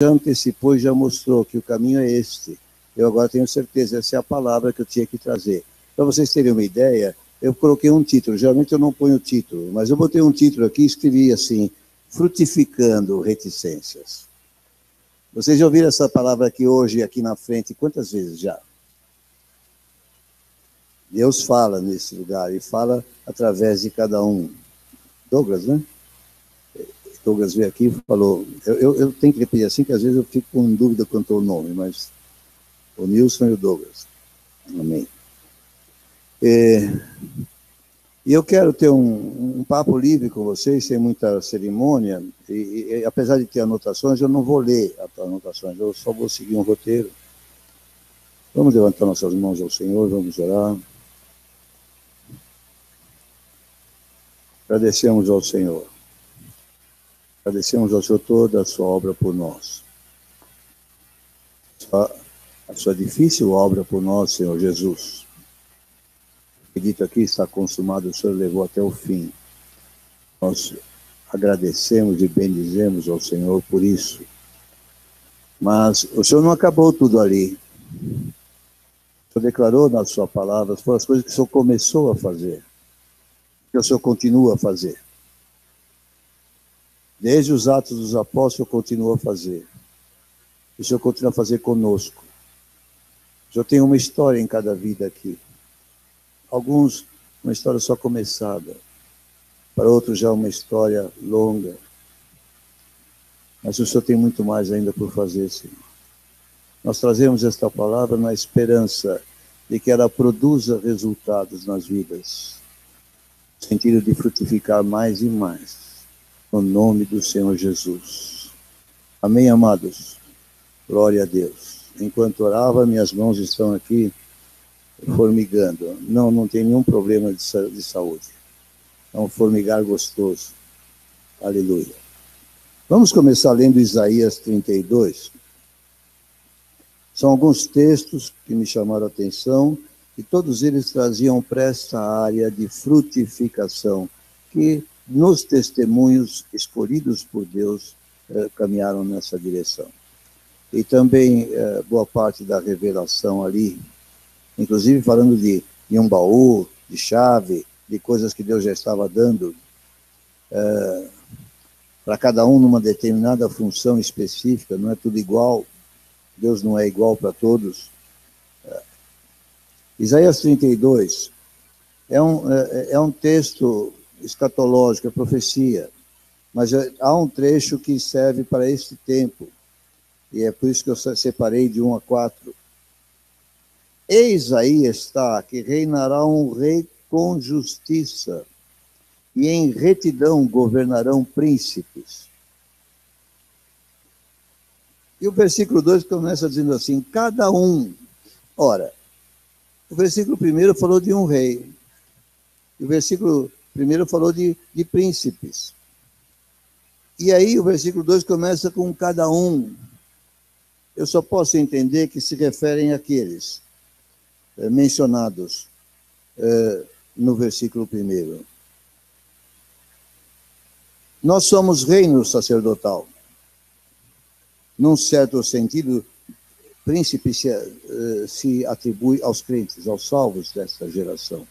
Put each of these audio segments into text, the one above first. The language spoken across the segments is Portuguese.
já antecipou e já mostrou que o caminho é este. Eu agora tenho certeza, essa é a palavra que eu tinha que trazer. Para vocês terem uma ideia, eu coloquei um título. Geralmente eu não ponho título, mas eu botei um título aqui e escrevi assim: Frutificando Reticências. Vocês já ouviram essa palavra aqui hoje, aqui na frente, quantas vezes já? Deus fala nesse lugar e fala através de cada um. Douglas, né? Douglas veio aqui e falou. Eu tenho que repetir assim, que às vezes eu fico com dúvida quanto ao nome, mas o Nilson e o Douglas. Amém. E eu quero ter um papo livre com vocês, sem muita cerimônia, e apesar de ter anotações, eu não vou ler as anotações, eu só vou seguir um roteiro. Vamos levantar nossas mãos ao Senhor, vamos orar. Agradecemos ao Senhor. Agradecemos ao Senhor toda a sua obra por nós. A sua difícil obra por nós, Senhor Jesus. Dito aqui está consumado, o Senhor levou até o fim. Nós agradecemos e bendizemos ao Senhor por isso. Mas o Senhor não acabou tudo ali. O Senhor declarou na sua palavra, foram as coisas que o Senhor começou a fazer, que o Senhor continua a fazer. Desde os Atos dos Apóstolos, o Senhor continua a fazer. O Senhor continua a fazer conosco. O Senhor tem uma história em cada vida aqui. Alguns, uma história só começada. Para outros, já uma história longa. Mas o Senhor tem muito mais ainda por fazer, Senhor. Nós trazemos esta palavra na esperança de que ela produza resultados nas vidas. No sentido de frutificar mais e mais. No nome do Senhor Jesus. Amém, amados? Glória a Deus. Enquanto orava, minhas mãos estão aqui formigando. Não tem nenhum problema de saúde. É um formigar gostoso. Aleluia. Vamos começar lendo Isaías 32. São alguns textos que me chamaram a atenção e todos eles traziam para esta área de frutificação que nos testemunhos escolhidos por Deus caminharam nessa direção. E também boa parte da revelação ali, inclusive falando de um baú, de chave, de coisas que Deus já estava dando para cada um numa determinada função específica, não é tudo igual, Deus não é igual para todos. Isaías 32 é um texto escatológico, é profecia, mas há um trecho que serve para este tempo, e é por isso que eu separei de 1 a 4. Eis aí está, que reinará um rei com justiça, e em retidão governarão príncipes. E o versículo 2 começa dizendo assim, cada um. Ora, o versículo 1 falou de um rei, e o versículo 1 falou de príncipes. E aí o versículo 2 começa com cada um. Eu só posso entender que se referem àqueles mencionados no versículo 1. Nós somos reino sacerdotal. Num certo sentido, príncipe se atribui aos crentes, aos salvos desta geração.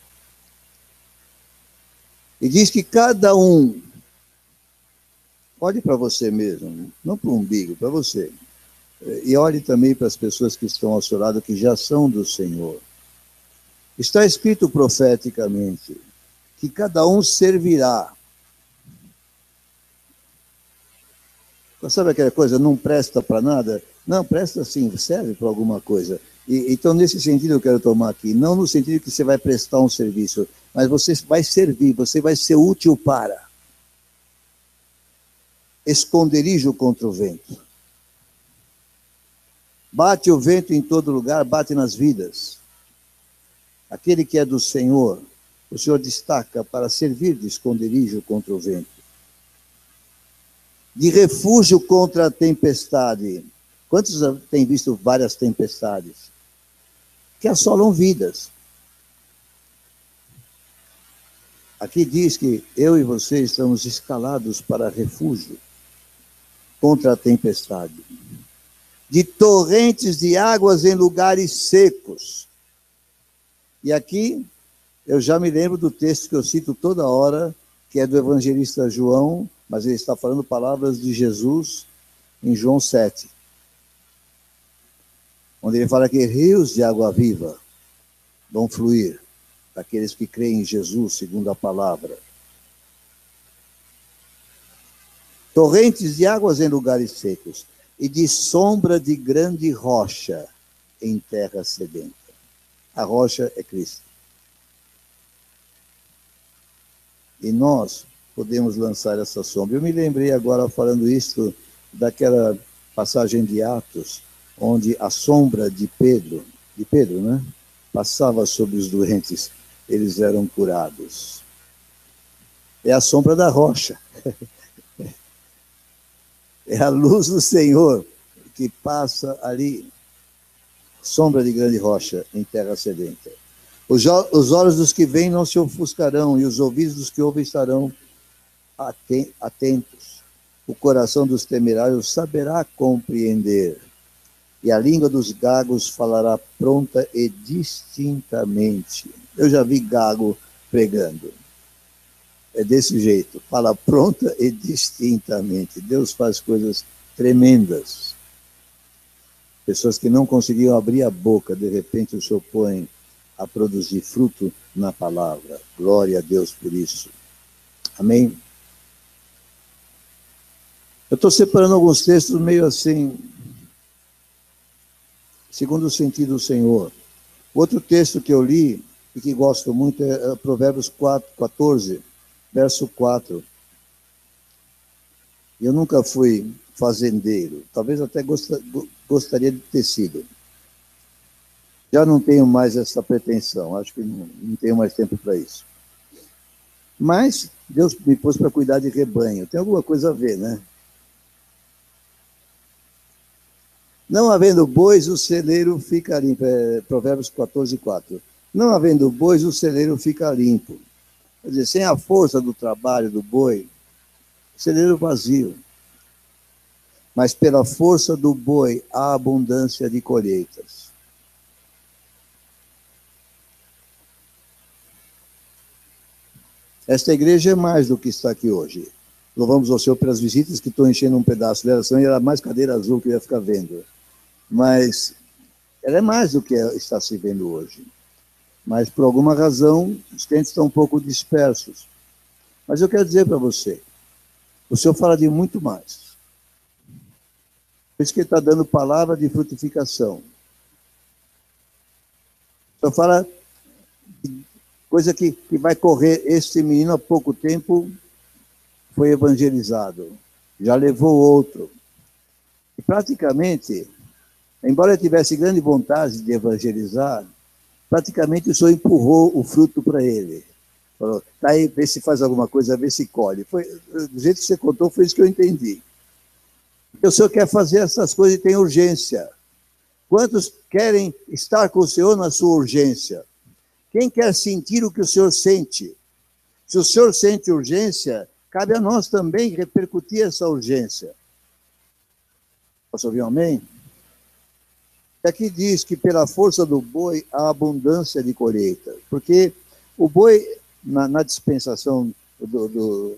E diz que cada um, olhe para você mesmo, não para o umbigo, para você. E olhe também para as pessoas que estão ao seu lado, que já são do Senhor. Está escrito profeticamente que cada um servirá. Sabe aquela coisa, não presta para nada? Não, presta sim, serve para alguma coisa. Então, nesse sentido, eu quero tomar aqui, não no sentido que você vai prestar um serviço, mas você vai servir, você vai ser útil para esconderijo contra o vento. Bate o vento em todo lugar, bate nas vidas. Aquele que é do Senhor, o Senhor destaca para servir de esconderijo contra o vento. De refúgio contra a tempestade. Quantos têm visto várias tempestades? Que assolam vidas. Aqui diz que eu e você estamos escalados para refúgio contra a tempestade. de torrentes de águas em lugares secos. E aqui eu já me lembro do texto que eu cito toda hora, que é do evangelista João, mas ele está falando palavras de Jesus em João 7, onde ele fala que rios de água viva vão fluir daqueles que creem em Jesus, segundo a palavra. Torrentes de águas em lugares secos e de sombra de grande rocha em terra sedenta. A rocha é Cristo. E nós podemos lançar essa sombra. Eu me lembrei agora, falando isso, daquela passagem de Atos, onde a sombra de Pedro, né, passava sobre os doentes, eles eram curados. É a sombra da rocha. É a luz do Senhor que passa ali, sombra de grande rocha em terra sedenta. Os olhos dos que veem não se ofuscarão, e os ouvidos dos que ouvem estarão atentos. O coração dos temerários saberá compreender, e a língua dos gagos falará pronta e distintamente. Eu já vi gago pregando. É desse jeito, fala pronta e distintamente. Deus faz coisas tremendas. Pessoas que não conseguiam abrir a boca, de repente o Senhor põe a produzir fruto na palavra. Glória a Deus por isso. Amém? Eu estou separando alguns textos meio assim, segundo o sentido do Senhor. Outro texto que eu li, e que gosto muito, é Provérbios 14, verso 4. Eu nunca fui fazendeiro, talvez até gostaria de ter sido. Já não tenho mais essa pretensão, acho que não tenho mais tempo para isso. Mas Deus me pôs para cuidar de rebanho, tem alguma coisa a ver, né? Não havendo bois, o celeiro fica limpo. Provérbios 14, 4. Não havendo bois, o celeiro fica limpo. Quer dizer, sem a força do trabalho do boi, o celeiro vazio. Mas pela força do boi, há abundância de colheitas. Esta igreja é mais do que está aqui hoje. Louvamos ao Senhor pelas visitas que estão enchendo um pedaço dela, senão era mais cadeira azul que eu ia ficar vendo. Mas ela é mais do que está se vendo hoje. Mas, por alguma razão, os crentes estão um pouco dispersos. Mas eu quero dizer para você, o Senhor fala de muito mais. Por isso que ele está dando palavra de frutificação. O Senhor fala de coisa que vai correr. Este menino, há pouco tempo, foi evangelizado. Já levou outro. E, praticamente, embora eu tivesse grande vontade de evangelizar, praticamente o Senhor empurrou o fruto para ele. Falou, tá aí, vê se faz alguma coisa, vê se colhe. Do jeito que você contou, foi isso que eu entendi. Porque o Senhor quer fazer essas coisas e tem urgência. Quantos querem estar com o Senhor na sua urgência? Quem quer sentir o que o Senhor sente? Se o Senhor sente urgência, cabe a nós também repercutir essa urgência. Posso ouvir um amém? Aqui diz que pela força do boi há abundância de colheita, porque o boi, na dispensação do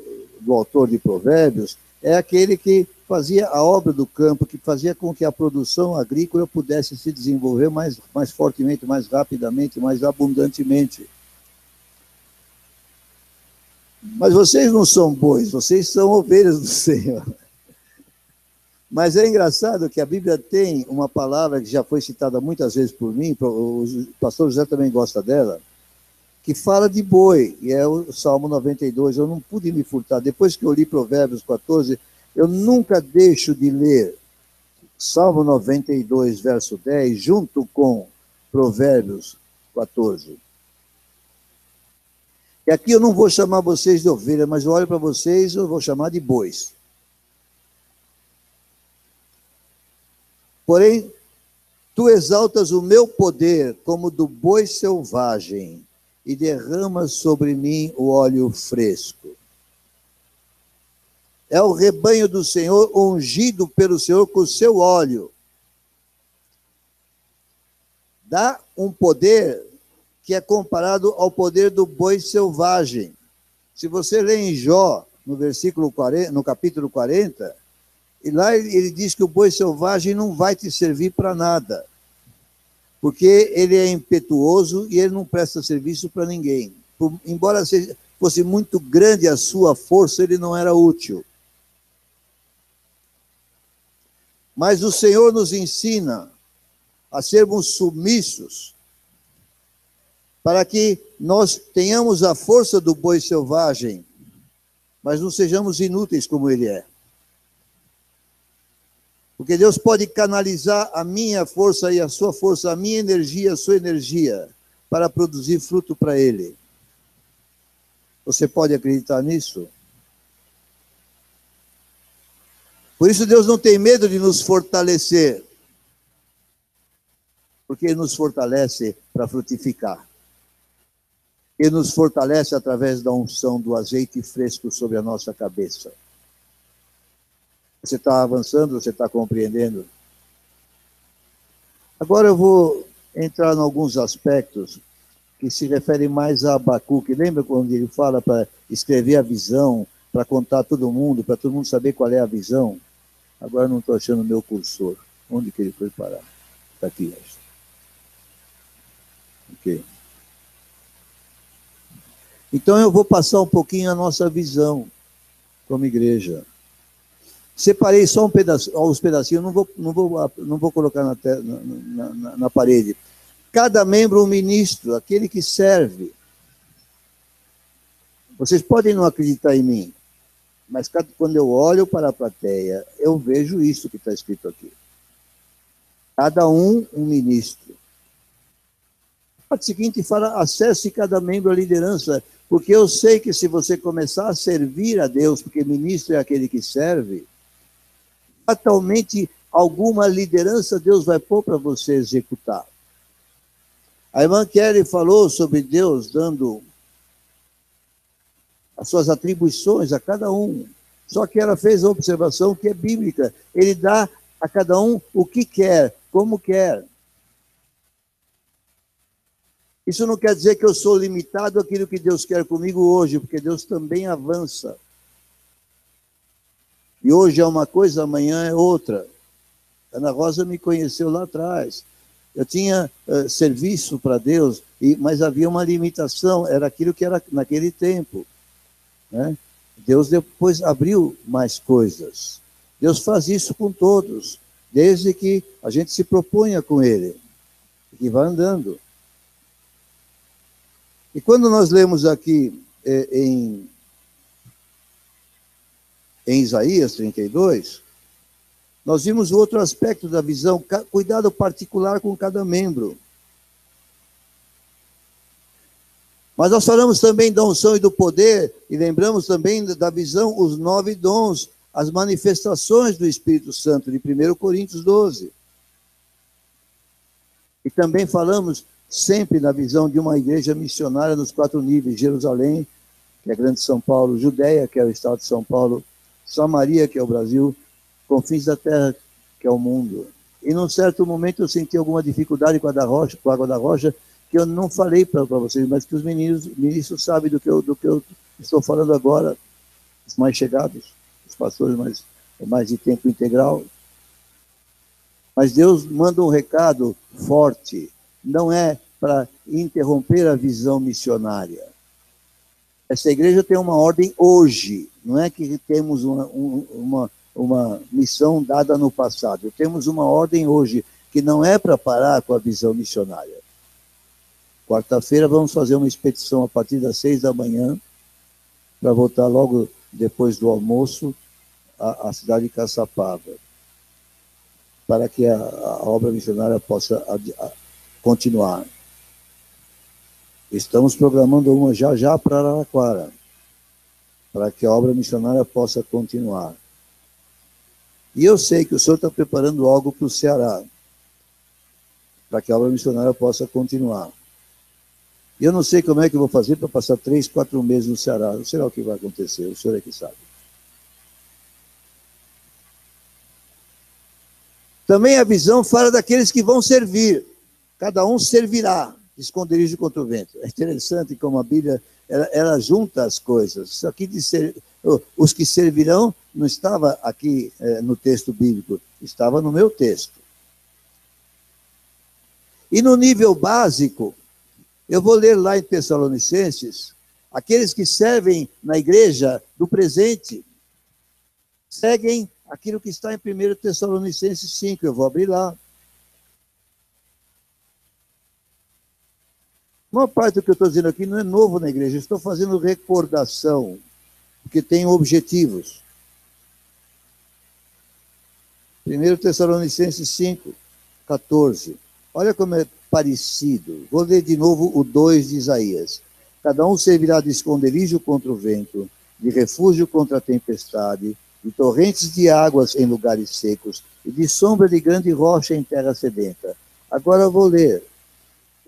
autor de Provérbios, é aquele que fazia a obra do campo, que fazia com que a produção agrícola pudesse se desenvolver mais fortemente, mais rapidamente, mais abundantemente. Mas vocês não são bois, vocês são ovelhas do Senhor. Mas é engraçado que a Bíblia tem uma palavra que já foi citada muitas vezes por mim, o pastor José também gosta dela, que fala de boi, e é o Salmo 92. Eu não pude me furtar. Depois que eu li Provérbios 14, eu nunca deixo de ler Salmo 92, verso 10, junto com Provérbios 14. E aqui eu não vou chamar vocês de ovelha, mas eu olho para vocês, eu vou chamar de bois. Porém, tu exaltas o meu poder como do boi selvagem e derramas sobre mim o óleo fresco. É o rebanho do Senhor ungido pelo Senhor com o seu óleo. dá um poder que é comparado ao poder do boi selvagem. Se você lê em Jó, no versículo 40, no capítulo 40, e lá ele diz que o boi selvagem não vai te servir para nada, porque ele é impetuoso e ele não presta serviço para ninguém. Embora fosse muito grande a sua força, ele não era útil. Mas o Senhor nos ensina a sermos submissos, para que nós tenhamos a força do boi selvagem, mas não sejamos inúteis como ele é. Porque Deus pode canalizar a minha força e a sua força, a minha energia, a sua energia, para produzir fruto para Ele. Você pode acreditar nisso? Por isso Deus não tem medo de nos fortalecer, porque Ele nos fortalece para frutificar. Ele nos fortalece através da unção do azeite fresco sobre a nossa cabeça. Você está avançando, você está compreendendo? Agora eu vou entrar em alguns aspectos que se referem mais a Abacuque. Lembra quando ele fala para escrever a visão, para contar a todo mundo, para todo mundo saber qual é a visão? Agora não estou achando o meu cursor. Onde que ele foi parar? Está aqui, acho. Ok. Então eu vou passar um pouquinho a nossa visão como igreja. Separei só uns pedacinhos, não vou colocar na parede. Cada membro um ministro, aquele que serve. Vocês podem não acreditar em mim, mas quando eu olho para a plateia, eu vejo isso que está escrito aqui. Cada um ministro. A parte seguinte fala, acesse cada membro à liderança, porque eu sei que se você começar a servir a Deus, porque ministro é aquele que serve, fatalmente alguma liderança Deus vai pôr para você executar. A irmã Kelly falou sobre Deus dando as suas atribuições a cada um. Só que ela fez a observação que é bíblica. Ele dá a cada um o que quer, como quer. Isso não quer dizer que eu sou limitado àquilo que Deus quer comigo hoje, porque Deus também avança. E hoje é uma coisa, amanhã é outra. Ana Rosa me conheceu lá atrás. Eu tinha serviço para Deus, mas havia uma limitação, era aquilo que era naquele tempo. Né? Deus depois abriu mais coisas. Deus faz isso com todos, desde que a gente se proponha com Ele, e vai andando. E quando nós lemos aqui em Isaías 32, nós vimos o outro aspecto da visão, cuidado particular com cada membro. Mas nós falamos também da unção e do poder, e lembramos também da visão, os 9 dons, as manifestações do Espírito Santo, de 1 Coríntios 12. E também falamos sempre na visão de uma igreja missionária nos 4 níveis, Jerusalém, que é a grande São Paulo, Judeia, que é o estado de São Paulo, Samaria, que é o Brasil, confins da terra, que é o mundo. E num certo momento eu senti alguma dificuldade com a água da rocha, que eu não falei para vocês, mas que os ministros sabem do que eu estou falando agora, os mais chegados, os pastores mais de tempo integral. Mas Deus manda um recado forte, não é para interromper a visão missionária. Essa igreja tem uma ordem hoje, não é que temos uma missão dada no passado, temos uma ordem hoje, que não é para parar com a visão missionária. Quarta-feira vamos fazer uma expedição a partir das 6 da manhã, para voltar logo depois do almoço à cidade de Caçapava, para que a obra missionária possa continuar. Estamos programando uma já para Araraquara, para que a obra missionária possa continuar. E eu sei que o Senhor está preparando algo para o Ceará, para que a obra missionária possa continuar. E eu não sei como é que eu vou fazer para passar 3, 4 meses no Ceará. Não sei lá o que vai acontecer, o Senhor é que sabe. Também a visão fala daqueles que vão servir. cada um servirá, esconderijo contra o vento. É interessante como a Bíblia, ela junta as coisas. Isso aqui de ser, os que servirão não estava aqui no texto bíblico, estava no meu texto. E no nível básico, eu vou ler lá em Tessalonicenses, aqueles que servem na igreja do presente, seguem aquilo que está em 1 Tessalonicenses 5, eu vou abrir lá. Uma parte do que eu estou dizendo aqui não é novo na igreja, eu estou fazendo recordação, porque tem objetivos. 1 Tessalonicenses 5, 14. Olha como é parecido. Vou ler de novo o 2 de Isaías. Cada um servirá de esconderijo contra o vento, de refúgio contra a tempestade, de torrentes de águas em lugares secos, e de sombra de grande rocha em terra sedenta. Agora eu vou ler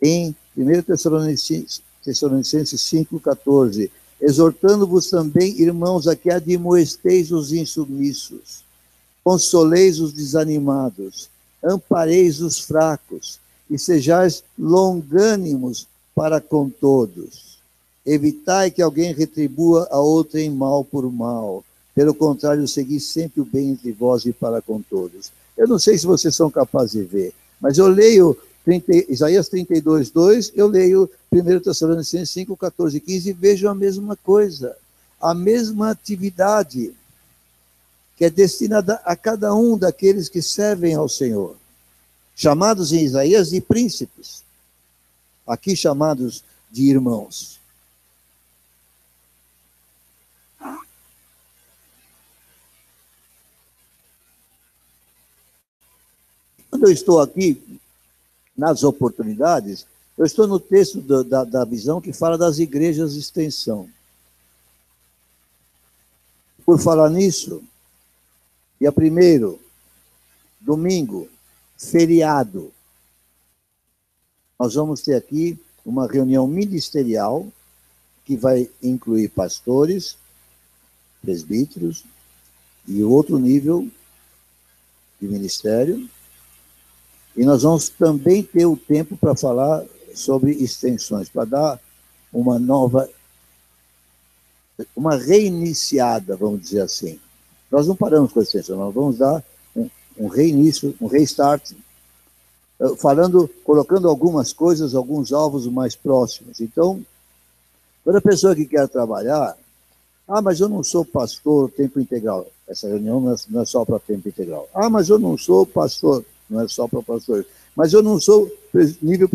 em 1 Tessalonicenses 5,14. Exortando-vos também, irmãos, a que admoesteis os insubmissos, consoleis os desanimados, ampareis os fracos, e sejais longânimos para com todos. Evitai que alguém retribua a outrem mal por mal. Pelo contrário, segui sempre o bem entre vós e para com todos. Eu não sei se vocês são capazes de ver, mas eu leio Isaías 32, 2, eu leio 1 Tessalonicenses 5, 14 e 15 e vejo a mesma coisa, a mesma atividade que é destinada a cada um daqueles que servem ao Senhor, chamados em Isaías de príncipes, aqui chamados de irmãos. Quando eu estou aqui, nas oportunidades, eu estou no texto da visão que fala das igrejas de extensão. Por falar nisso, dia 1º, domingo, feriado, nós vamos ter aqui uma reunião ministerial que vai incluir pastores, presbíteros e outro nível de ministério. E nós vamos também ter o tempo para falar sobre extensões, para dar uma nova, uma reiniciada, vamos dizer assim. Nós não paramos com a extensão, nós vamos dar um reinício, um restart, colocando algumas coisas, alguns alvos mais próximos. Então, toda pessoa que quer trabalhar, mas eu não sou pastor tempo integral. Essa reunião não é só para tempo integral. Mas eu não sou pastor. Não é só para pastores. Mas eu não sou nível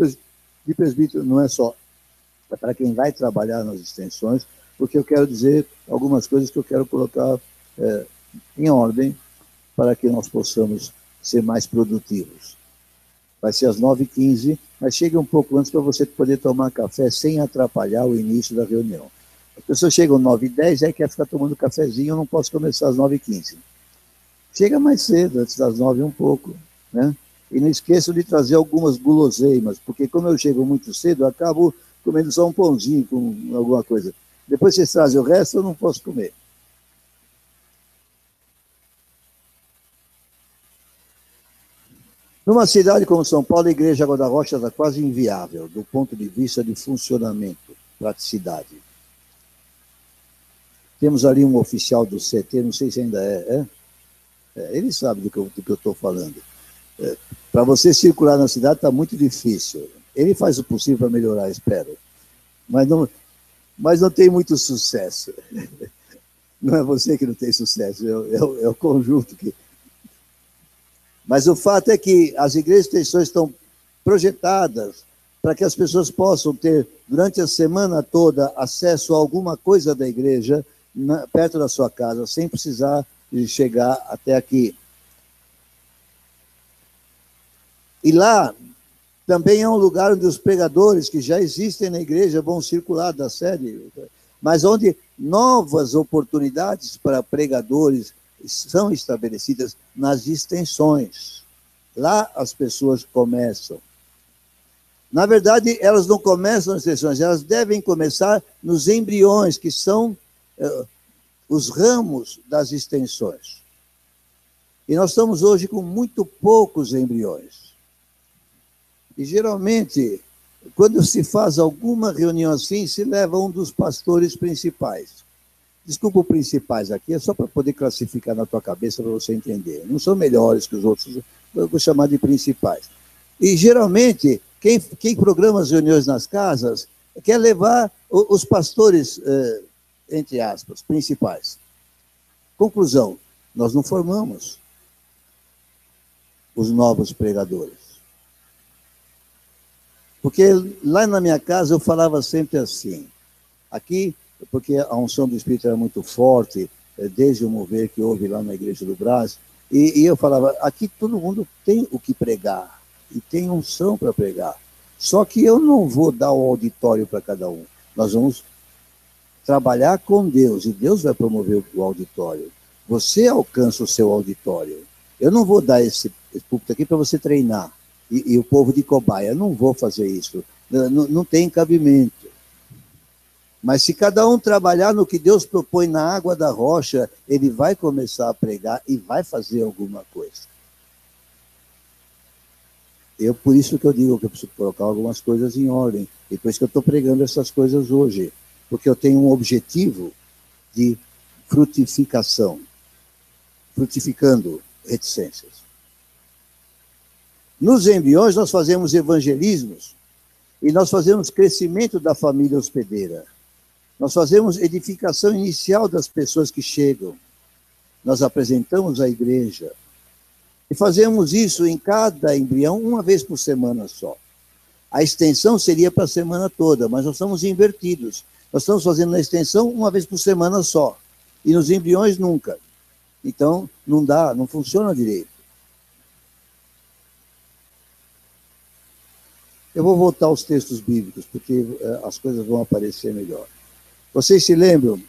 de presbítero, não é só. É para quem vai trabalhar nas extensões, porque eu quero dizer algumas coisas que eu quero colocar em ordem para que nós possamos ser mais produtivos. Vai ser às 9h15, mas chegue um pouco antes para você poder tomar café sem atrapalhar o início da reunião. As pessoas chegam às 9h10, aí quer ficar tomando cafezinho, eu não posso começar às 9h15. Chega mais cedo, antes das 9h um pouco. Né? E não esqueçam de trazer algumas guloseimas, porque como eu chego muito cedo, eu acabo comendo só um pãozinho com alguma coisa. Depois vocês trazem o resto, eu não posso comer. Numa cidade como São Paulo, a Igreja Água da Rocha está quase inviável, do ponto de vista de funcionamento, praticidade. Temos ali um oficial do CT, não sei se ainda ele sabe do que eu estou falando. Para você circular na cidade está muito difícil. Ele faz o possível para melhorar, espero. Mas não tem muito sucesso. Não é você que não tem sucesso, é o conjunto que... Mas o fato é que as igrejas de extensões estão projetadas para que as pessoas possam ter, durante a semana toda, acesso a alguma coisa da igreja perto da sua casa, sem precisar de chegar até aqui. E lá também é um lugar onde os pregadores que já existem na igreja vão circular da sede, mas onde novas oportunidades para pregadores são estabelecidas nas extensões. Lá as pessoas começam. Na verdade, elas não começam nas extensões, elas devem começar nos embriões, que são os ramos das extensões. E nós estamos hoje com muito poucos embriões. E geralmente, quando se faz alguma reunião assim, se leva um dos pastores principais. Desculpa, os principais aqui, é só para poder classificar na tua cabeça, para você entender. Não são melhores que os outros, eu vou chamar de principais. E, geralmente, quem programa as reuniões nas casas quer levar os pastores, entre aspas, principais. Conclusão, nós não formamos os novos pregadores. Porque lá na minha casa eu falava sempre assim, aqui, porque a unção do Espírito era muito forte, desde o mover que houve lá na Igreja do Brás, e eu falava, aqui todo mundo tem o que pregar, e tem unção para pregar. Só que eu não vou dar o auditório para cada um. Nós vamos trabalhar com Deus, e Deus vai promover o auditório. Você alcança o seu auditório. Eu não vou dar esse púlpito aqui para você treinar, e o povo de cobaia. Eu não vou fazer isso. Não tem cabimento. Mas se cada um trabalhar no que Deus propõe na água da rocha, ele vai começar a pregar e vai fazer alguma coisa. Por isso que eu digo que eu preciso colocar algumas coisas em ordem. E por isso que eu estou pregando essas coisas hoje. Porque eu tenho um objetivo de frutificação. Frutificando reticências. Nos embriões nós fazemos evangelismos e nós fazemos crescimento da família hospedeira. Nós fazemos edificação inicial das pessoas que chegam. Nós apresentamos a igreja. E fazemos isso em cada embrião uma vez por semana só. A extensão seria para a semana toda, mas nós estamos invertidos. Nós estamos fazendo a extensão uma vez por semana só. E nos embriões nunca. Então, não dá, não funciona direito. Eu vou voltar aos textos bíblicos, porque as coisas vão aparecer melhor. Vocês se lembram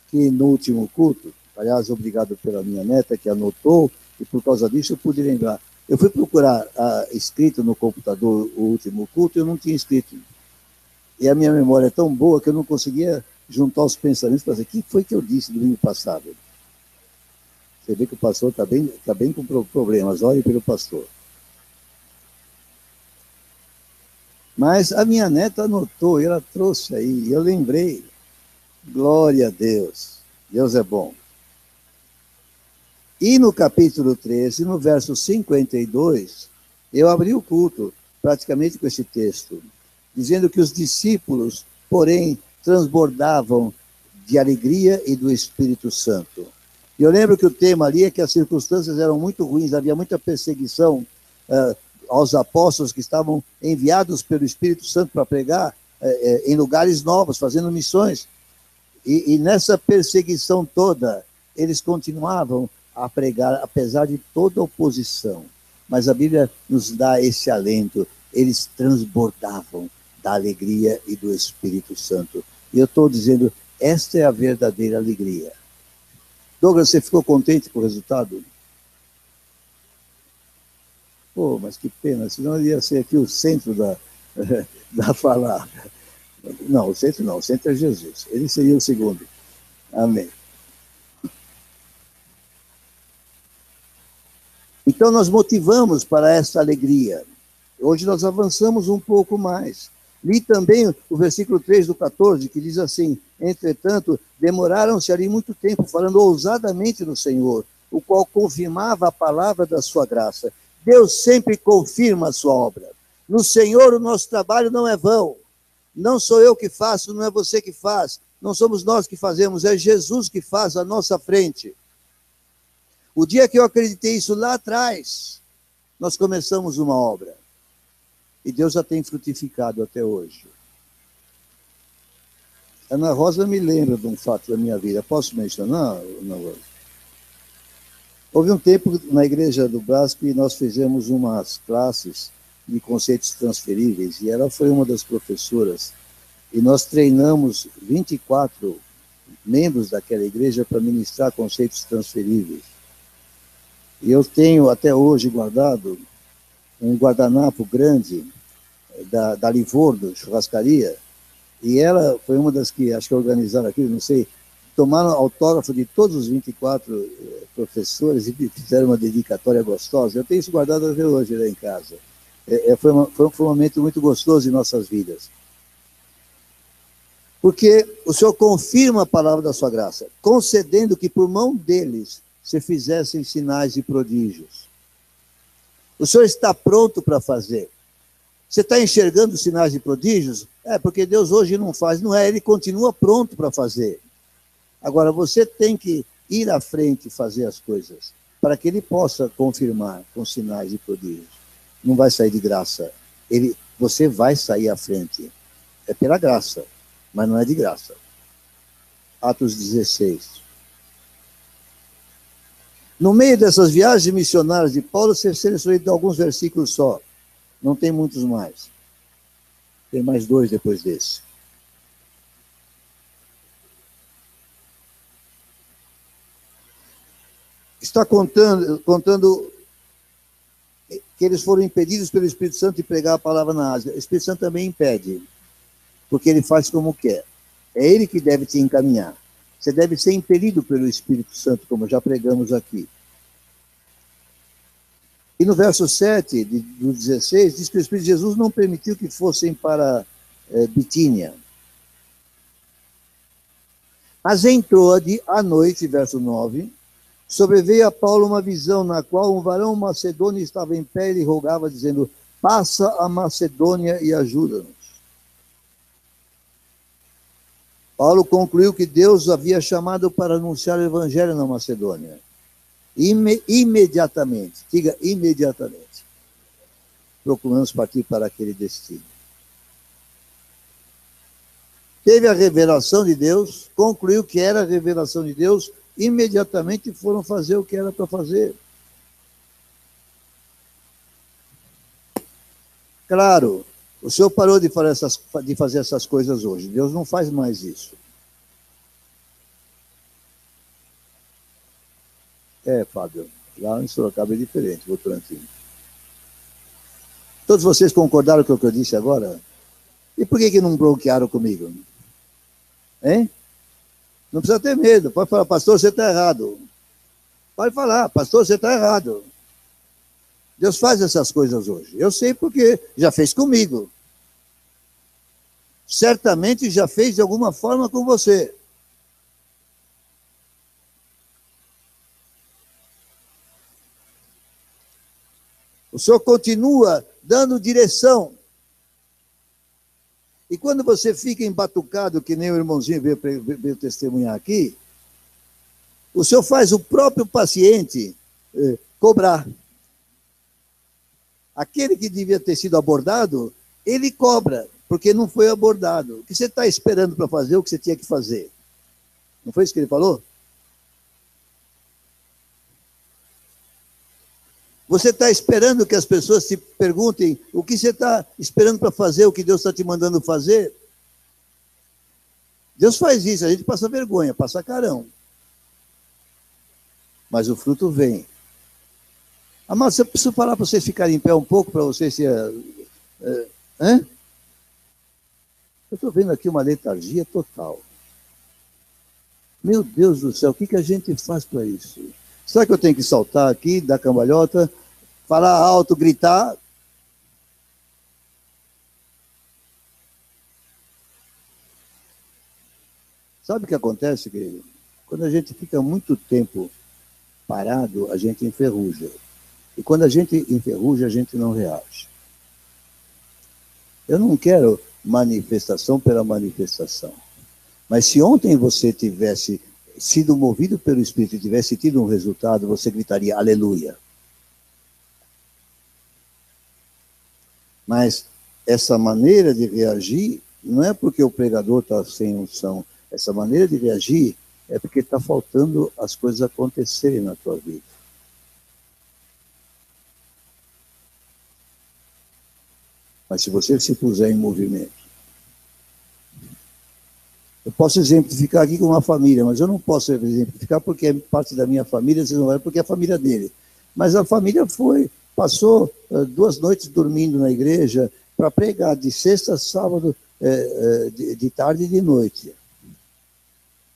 que no último culto, aliás, obrigado pela minha neta que anotou, e por causa disso eu pude lembrar. Eu fui procurar escrito no computador o último culto e eu não tinha escrito. E a minha memória é tão boa que eu não conseguia juntar os pensamentos para dizer, o que foi que eu disse no domingo passado? Você vê que o pastor está bem com problemas, olhe pelo pastor. Mas a minha neta anotou, e ela trouxe aí, e eu lembrei. Glória a Deus, Deus é bom. E no capítulo 13, no verso 52, eu abri o culto praticamente com esse texto, dizendo que os discípulos, porém, transbordavam de alegria e do Espírito Santo. E eu lembro que o tema ali é que as circunstâncias eram muito ruins, havia muita perseguição aos apóstolos que estavam enviados pelo Espírito Santo para pregar em lugares novos, fazendo missões. E nessa perseguição toda, eles continuavam a pregar, apesar de toda oposição. Mas a Bíblia nos dá esse alento. Eles transbordavam da alegria e do Espírito Santo. E eu estou dizendo, esta é a verdadeira alegria. Douglas, você ficou contente com o resultado? Pô, mas que pena, senão ia ser aqui o centro da fala. Não, o centro é Jesus. Ele seria o segundo. Amém. Então nós motivamos para essa alegria. Hoje nós avançamos um pouco mais. Li também o versículo 3 do 14, que diz assim, entretanto, demoraram-se ali muito tempo, falando ousadamente no Senhor, o qual confirmava a palavra da sua graça. Deus sempre confirma a sua obra. No Senhor o nosso trabalho não é vão. Não sou eu que faço, não é você que faz. Não somos nós que fazemos, é Jesus que faz à nossa frente. O dia que eu acreditei isso lá atrás, nós começamos uma obra. E Deus já tem frutificado até hoje. Ana Rosa me lembra de um fato da minha vida. Posso mencionar, Ana Rosa? Houve um tempo na Igreja do Brás que nós fizemos umas classes de conceitos transferíveis, e ela foi uma das professoras, e nós treinamos 24 membros daquela igreja para ministrar conceitos transferíveis. E eu tenho até hoje guardado um guardanapo grande da Livorno, churrascaria, e ela foi uma das que, acho que organizaram aquilo, não sei, tomaram autógrafo de todos os 24 professores e fizeram uma dedicatória gostosa. Eu tenho isso guardado até hoje lá em casa. Foi um momento muito gostoso em nossas vidas. Porque o Senhor confirma a palavra da sua graça, concedendo que por mão deles se fizessem sinais e prodígios. O Senhor está pronto para fazer. Você está enxergando sinais e prodígios? É, porque Deus hoje não faz. Não é, Ele continua pronto para fazer. Agora, você tem que ir à frente e fazer as coisas, para que Ele possa confirmar com sinais e prodígios. Não vai sair de graça. Você vai sair à frente. É pela graça, mas não é de graça. Atos 16. No meio dessas viagens missionárias de Paulo, você selecionou alguns versículos só. Não tem muitos mais. Tem mais 2 depois desse. Está contando que eles foram impedidos pelo Espírito Santo de pregar a palavra na Ásia. O Espírito Santo também impede, porque ele faz como quer. É ele que deve te encaminhar. Você deve ser impelido pelo Espírito Santo, como já pregamos aqui. E no verso 7 do 16, diz que o Espírito de Jesus não permitiu que fossem para Bitínia. Mas entrou à noite, verso 9, sobreveio a Paulo uma visão na qual um varão macedônio estava em pé e rogava, dizendo, passa a Macedônia e ajuda-nos. Paulo concluiu que Deus havia chamado para anunciar o evangelho na Macedônia. Imediatamente, diga imediatamente, procuramos partir para aquele destino. Teve a revelação de Deus, concluiu que era a revelação de Deus, imediatamente foram fazer o que era para fazer. Claro, o senhor parou de fazer essas coisas hoje. Deus não faz mais isso. Fábio, lá em Sorocaba é diferente, Votorantim. Todos vocês concordaram com o que eu disse agora? E por que não bloquearam comigo? Hein? Não precisa ter medo. Pode falar, pastor, você está errado. Pode falar, pastor, você está errado. Deus faz essas coisas hoje. Eu sei porque já fez comigo. Certamente já fez de alguma forma com você. O Senhor continua dando direção. E quando você fica embatucado, que nem o irmãozinho veio testemunhar aqui, o Senhor faz o próprio paciente cobrar. Aquele que devia ter sido abordado, ele cobra, porque não foi abordado. O que você está esperando para fazer o que você tinha que fazer? Não foi isso que ele falou? Você está esperando que as pessoas te perguntem o que você está esperando para fazer, o que Deus está te mandando fazer? Deus faz isso, a gente passa vergonha, passa carão. Mas o fruto vem. Amados, eu preciso falar para vocês ficarem em pé um pouco, para vocês se... Eu estou vendo aqui uma letargia total. Meu Deus do céu, o que a gente faz para isso? Será que eu tenho que saltar aqui, dar cambalhota, falar alto, gritar? Sabe o que acontece, querido? Quando a gente fica muito tempo parado, a gente enferruja. E quando a gente enferruja, a gente não reage. Eu não quero manifestação pela manifestação. Mas se ontem você tivesse sido movido pelo Espírito e tivesse tido um resultado, você gritaria aleluia. Mas essa maneira de reagir não é porque o pregador está sem unção. Essa maneira de reagir é porque está faltando as coisas acontecerem na tua vida. Mas se você se puser em movimento, eu posso exemplificar aqui com uma família, mas eu não posso exemplificar porque é parte da minha família, vocês não vão, porque é a família dele. Mas a família passou 2 noites dormindo na igreja para pregar de sexta a sábado, de tarde e de noite.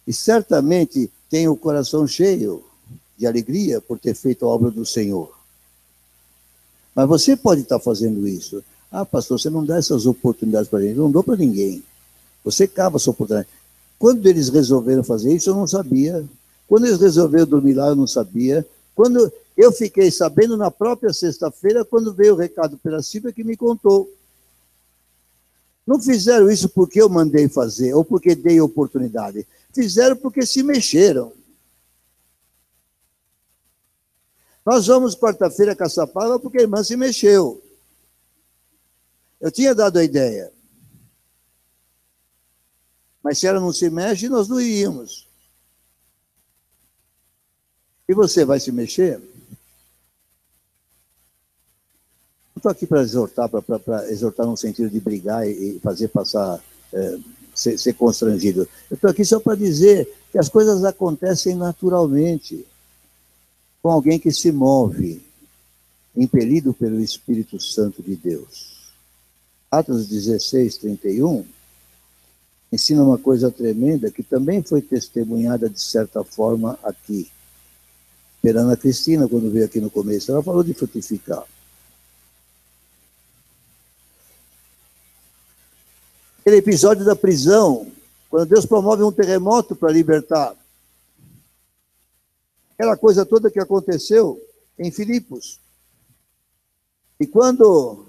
E certamente tem o coração cheio de alegria por ter feito a obra do Senhor. Mas você pode estar fazendo isso. Ah, pastor, você não dá essas oportunidades para a gente. Eu não dou para ninguém. Você cava essa oportunidade. Quando eles resolveram fazer isso, eu não sabia. Quando eles resolveram dormir lá, eu não sabia. Quando eu fiquei sabendo na própria sexta-feira, quando veio o recado pela Silvia que me contou. Não fizeram isso porque eu mandei fazer, ou porque dei oportunidade. Fizeram porque se mexeram. Nós vamos quarta-feira a Caçapava porque a irmã se mexeu. Eu tinha dado a ideia. Mas se ela não se mexe, nós não iríamos. E você vai se mexer? Não estou aqui para exortar, para exortar no sentido de brigar e fazer passar, ser constrangido. Eu estou aqui só para dizer que as coisas acontecem naturalmente, com alguém que se move, impelido pelo Espírito Santo de Deus. Atos 16, 31, ensina uma coisa tremenda que também foi testemunhada de certa forma aqui. Pela Ana Cristina, quando veio aqui no começo, ela falou de frutificar. Aquele episódio da prisão, quando Deus promove um terremoto para libertar. Aquela coisa toda que aconteceu em Filipos. E quando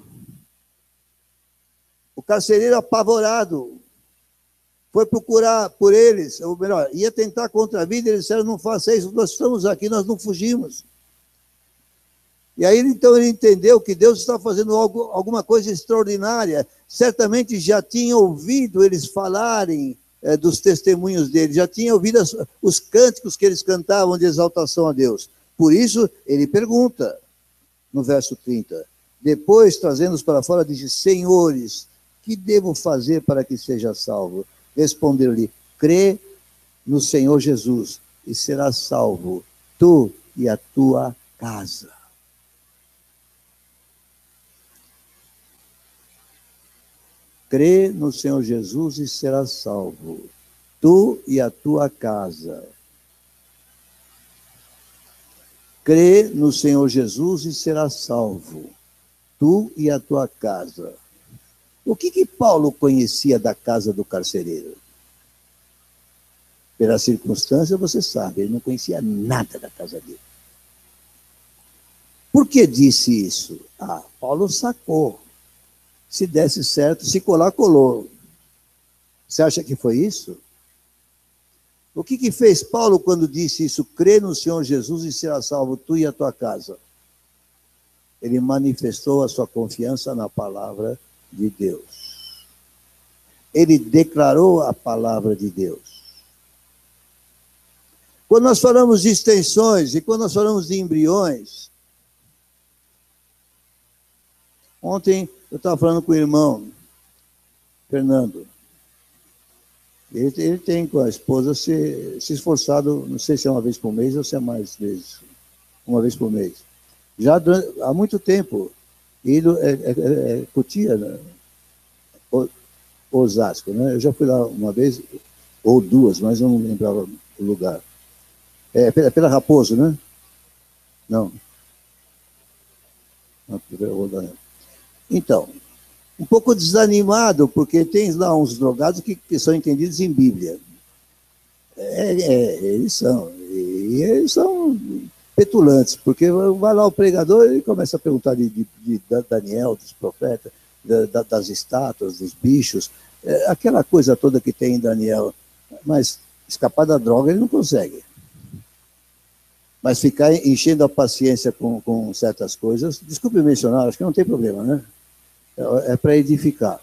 o carcereiro apavorado foi procurar por eles, ou melhor, ia tentar contra a vida, eles disseram, não faça isso, nós estamos aqui, nós não fugimos. E aí, então, ele entendeu que Deus está fazendo alguma coisa extraordinária. Certamente já tinha ouvido eles falarem dos testemunhos deles, já tinha ouvido os cânticos que eles cantavam de exaltação a Deus. Por isso, ele pergunta, no verso 30, depois, trazendo-os para fora, disse, senhores, que devo fazer para que seja salvo? Responderam-lhe, crê no Senhor Jesus e serás salvo, tu e a tua casa. Crê no Senhor Jesus e serás salvo, tu e a tua casa. Crê no Senhor Jesus e serás salvo, tu e a tua casa. O que Paulo conhecia da casa do carcereiro? Pela circunstância, você sabe, ele não conhecia nada da casa dele. Por que disse isso? Ah, Paulo sacou. Se desse certo, se colar, colou. Você acha que foi isso? O que fez Paulo quando disse isso? Crê no Senhor Jesus e será salvo tu e a tua casa. Ele manifestou a sua confiança na palavra de Deus. Ele declarou a palavra de Deus. Quando nós falamos de extensões e quando nós falamos de embriões, ontem eu estava falando com o irmão, Fernando. Ele tem com a esposa se esforçado, não sei se é uma vez por mês ou se é mais vezes, uma vez por mês. Já há muito tempo, ele é Cotia, né? Osasco, né? Eu já fui lá uma vez, ou duas, mas eu não lembrava o lugar. É pela Raposo, né? Não. Então, um pouco desanimado, porque tem lá uns drogados que são entendidos em Bíblia. Eles são petulantes, porque vai lá o pregador e começa a perguntar de Daniel, dos profetas, das estátuas, dos bichos, aquela coisa toda que tem em Daniel. Mas escapar da droga ele não consegue. Mas ficar enchendo a paciência com certas coisas, desculpe mencionar, acho que não tem problema, né? É para edificar.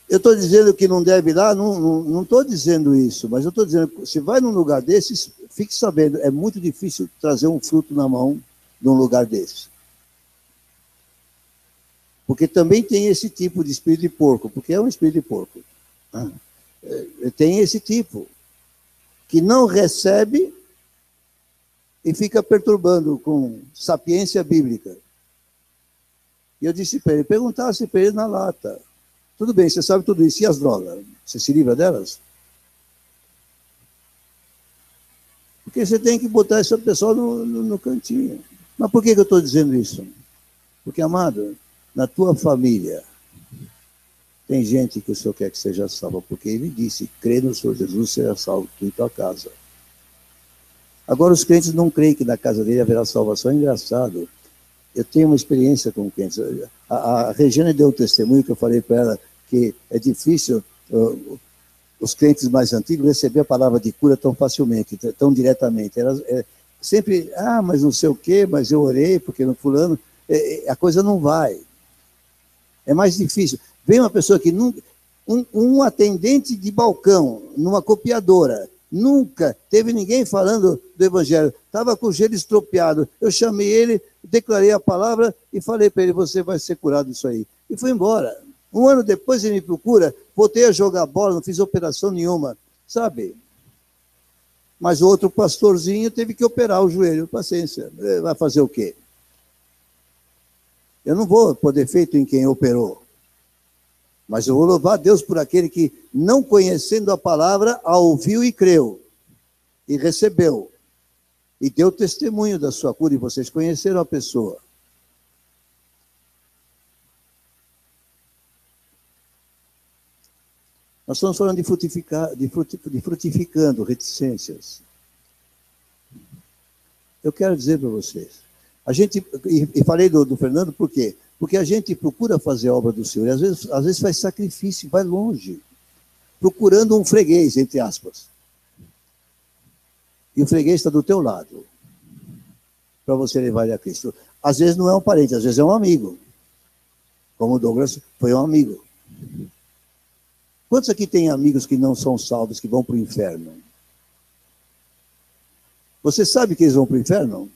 Eu estou dizendo que não deve ir lá, não estou dizendo isso, mas eu estou dizendo, se vai num lugar desses, fique sabendo, é muito difícil trazer um fruto na mão de um lugar desse. Porque também tem esse tipo de espírito de porco, porque é um espírito de porco. Tem esse tipo, que não recebe e fica perturbando com sapiência bíblica. E eu disse para ele, perguntasse para ele na lata, tudo bem, você sabe tudo isso, e as drogas? Você se livra delas? Porque você tem que botar essa pessoa no cantinho. Mas por que eu estou dizendo isso? Porque, amado, na tua família, tem gente que o Senhor quer que seja salva, porque ele disse, crê no Senhor Jesus, será salvo tu e tua casa. Agora, os crentes não creem que na casa dele haverá salvação. É engraçado. Eu tenho uma experiência com crentes. A Regina deu um testemunho que eu falei para ela que é difícil os crentes mais antigos receber a palavra de cura tão facilmente, tão diretamente. Elas, sempre, mas não sei o quê, mas eu orei, porque no fulano... a coisa não vai. É mais difícil. Vem uma pessoa que nunca... Um atendente de balcão, numa copiadora, nunca teve ninguém falando do Evangelho. Estava com o gelo estropiado. Eu chamei ele, declarei a palavra e falei para ele, você vai ser curado disso aí. E fui embora. Um ano depois ele me procura, voltei a jogar bola, não fiz operação nenhuma, sabe? Mas o outro pastorzinho teve que operar o joelho. Paciência, vai fazer o quê? Eu não vou pôr defeito em quem operou. Mas eu vou louvar a Deus por aquele que, não conhecendo a palavra, a ouviu e creu. E recebeu. E deu testemunho da sua cura. E vocês conheceram a pessoa. Nós estamos falando de frutificando reticências. Eu quero dizer para vocês. A gente, e falei do Fernando, por quê? Porque a gente procura fazer a obra do Senhor, e às vezes faz sacrifício, vai longe, procurando um freguês, entre aspas. E o freguês está do teu lado, para você levar ele a Cristo. Às vezes não é um parente, às vezes é um amigo. Como o Douglas foi um amigo. Quantos aqui têm amigos que não são salvos, que vão para o inferno? Você sabe que eles vão para o inferno?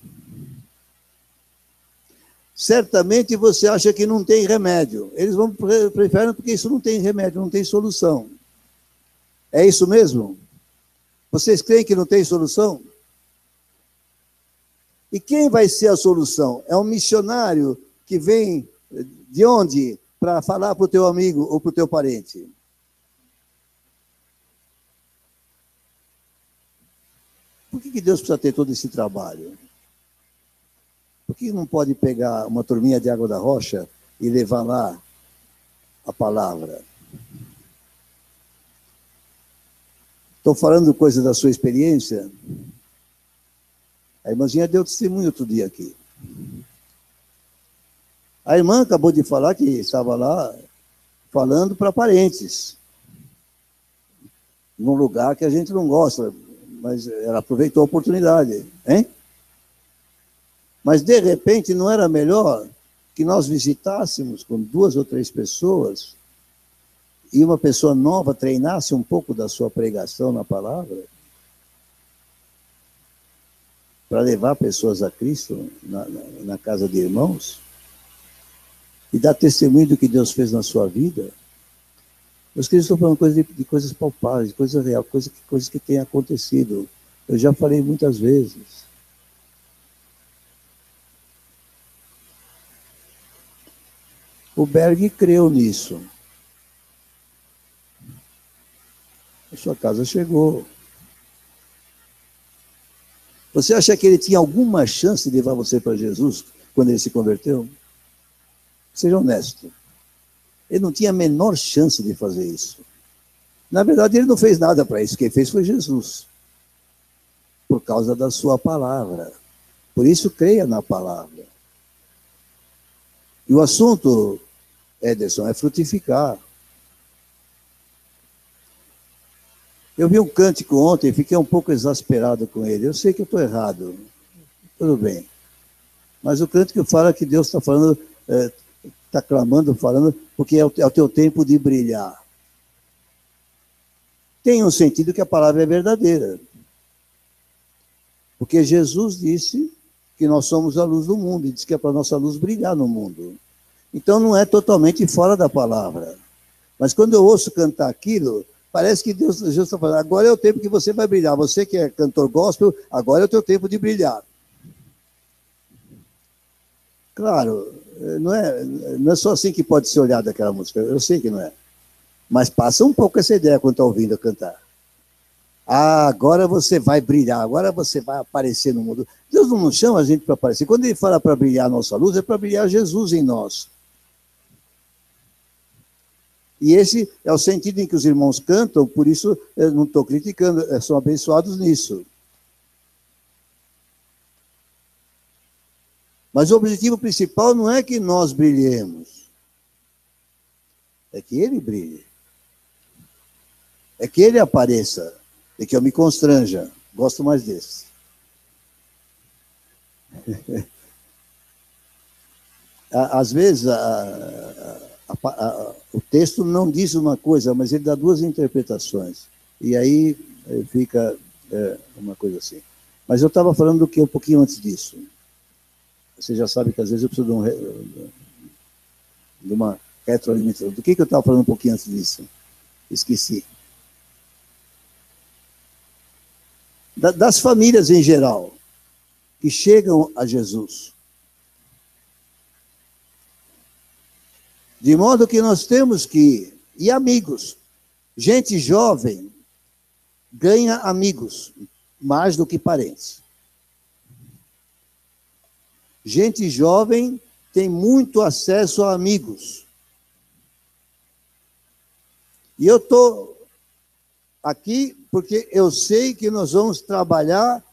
Certamente você acha que não tem remédio. Eles vão para o inferno porque isso não tem remédio, não tem solução. É isso mesmo? Vocês creem que não tem solução? E quem vai ser a solução? É um missionário que vem de onde? Para falar para o teu amigo ou para o teu parente. Por que Deus precisa ter todo esse trabalho? Por que não pode pegar uma turminha de água da rocha e levar lá a palavra? Estou falando coisa da sua experiência. A irmãzinha deu testemunho outro dia aqui. A irmã acabou de falar que estava lá falando para parentes. Num lugar que a gente não gosta, mas ela aproveitou a oportunidade, hein? Mas, de repente, não era melhor que nós visitássemos com 2 ou 3 pessoas e uma pessoa nova treinasse um pouco da sua pregação na palavra para levar pessoas a Cristo na casa de irmãos e dar testemunho do que Deus fez na sua vida? Meus queridos, estou falando de coisas palpáveis, de coisa real, coisas que têm acontecido. Eu já falei muitas vezes. O Berg creu nisso. A sua casa chegou. Você acha que ele tinha alguma chance de levar você para Jesus quando ele se converteu? Seja honesto. Ele não tinha a menor chance de fazer isso. Na verdade, ele não fez nada para isso. Quem fez foi Jesus. Por causa da sua palavra. Por isso, creia na palavra. E o assunto, Ederson, é frutificar. Eu vi um cântico ontem e fiquei um pouco exasperado com ele. Eu sei que eu estou errado. Tudo bem. Mas o cântico fala que Deus está falando, está clamando, falando, porque é o teu tempo de brilhar. Tem um sentido que a palavra é verdadeira. Porque Jesus disse que nós somos a luz do mundo, e disse que é para a nossa luz brilhar no mundo. Então não é totalmente fora da palavra. Mas quando eu ouço cantar aquilo, parece que Jesus está falando, agora é o tempo que você vai brilhar. Você que é cantor gospel, agora é o teu tempo de brilhar. Claro, não é só assim que pode ser olhada aquela música, eu sei que não é. Mas passa um pouco essa ideia quando está ouvindo eu cantar. Ah, agora você vai brilhar, agora você vai aparecer no mundo. Deus não nos chama a gente para aparecer. Quando ele fala para brilhar a nossa luz, é para brilhar Jesus em nós. E esse é o sentido em que os irmãos cantam, por isso eu não estou criticando, são abençoados nisso. Mas o objetivo principal não é que nós brilhemos, é que ele brilhe. É que ele apareça, é que eu me constranja. Gosto mais desse. Às vezes, o texto não diz uma coisa, mas ele dá duas interpretações. E aí fica uma coisa assim. Mas eu estava falando do que um pouquinho antes disso. Você já sabe que às vezes eu preciso de uma retroalimentação. Do que eu estava falando um pouquinho antes disso? Esqueci. Das famílias em geral, que chegam a Jesus. De modo que nós temos que... E amigos. Gente jovem ganha amigos, mais do que parentes. Gente jovem tem muito acesso a amigos. E eu estou aqui porque eu sei que nós vamos trabalhar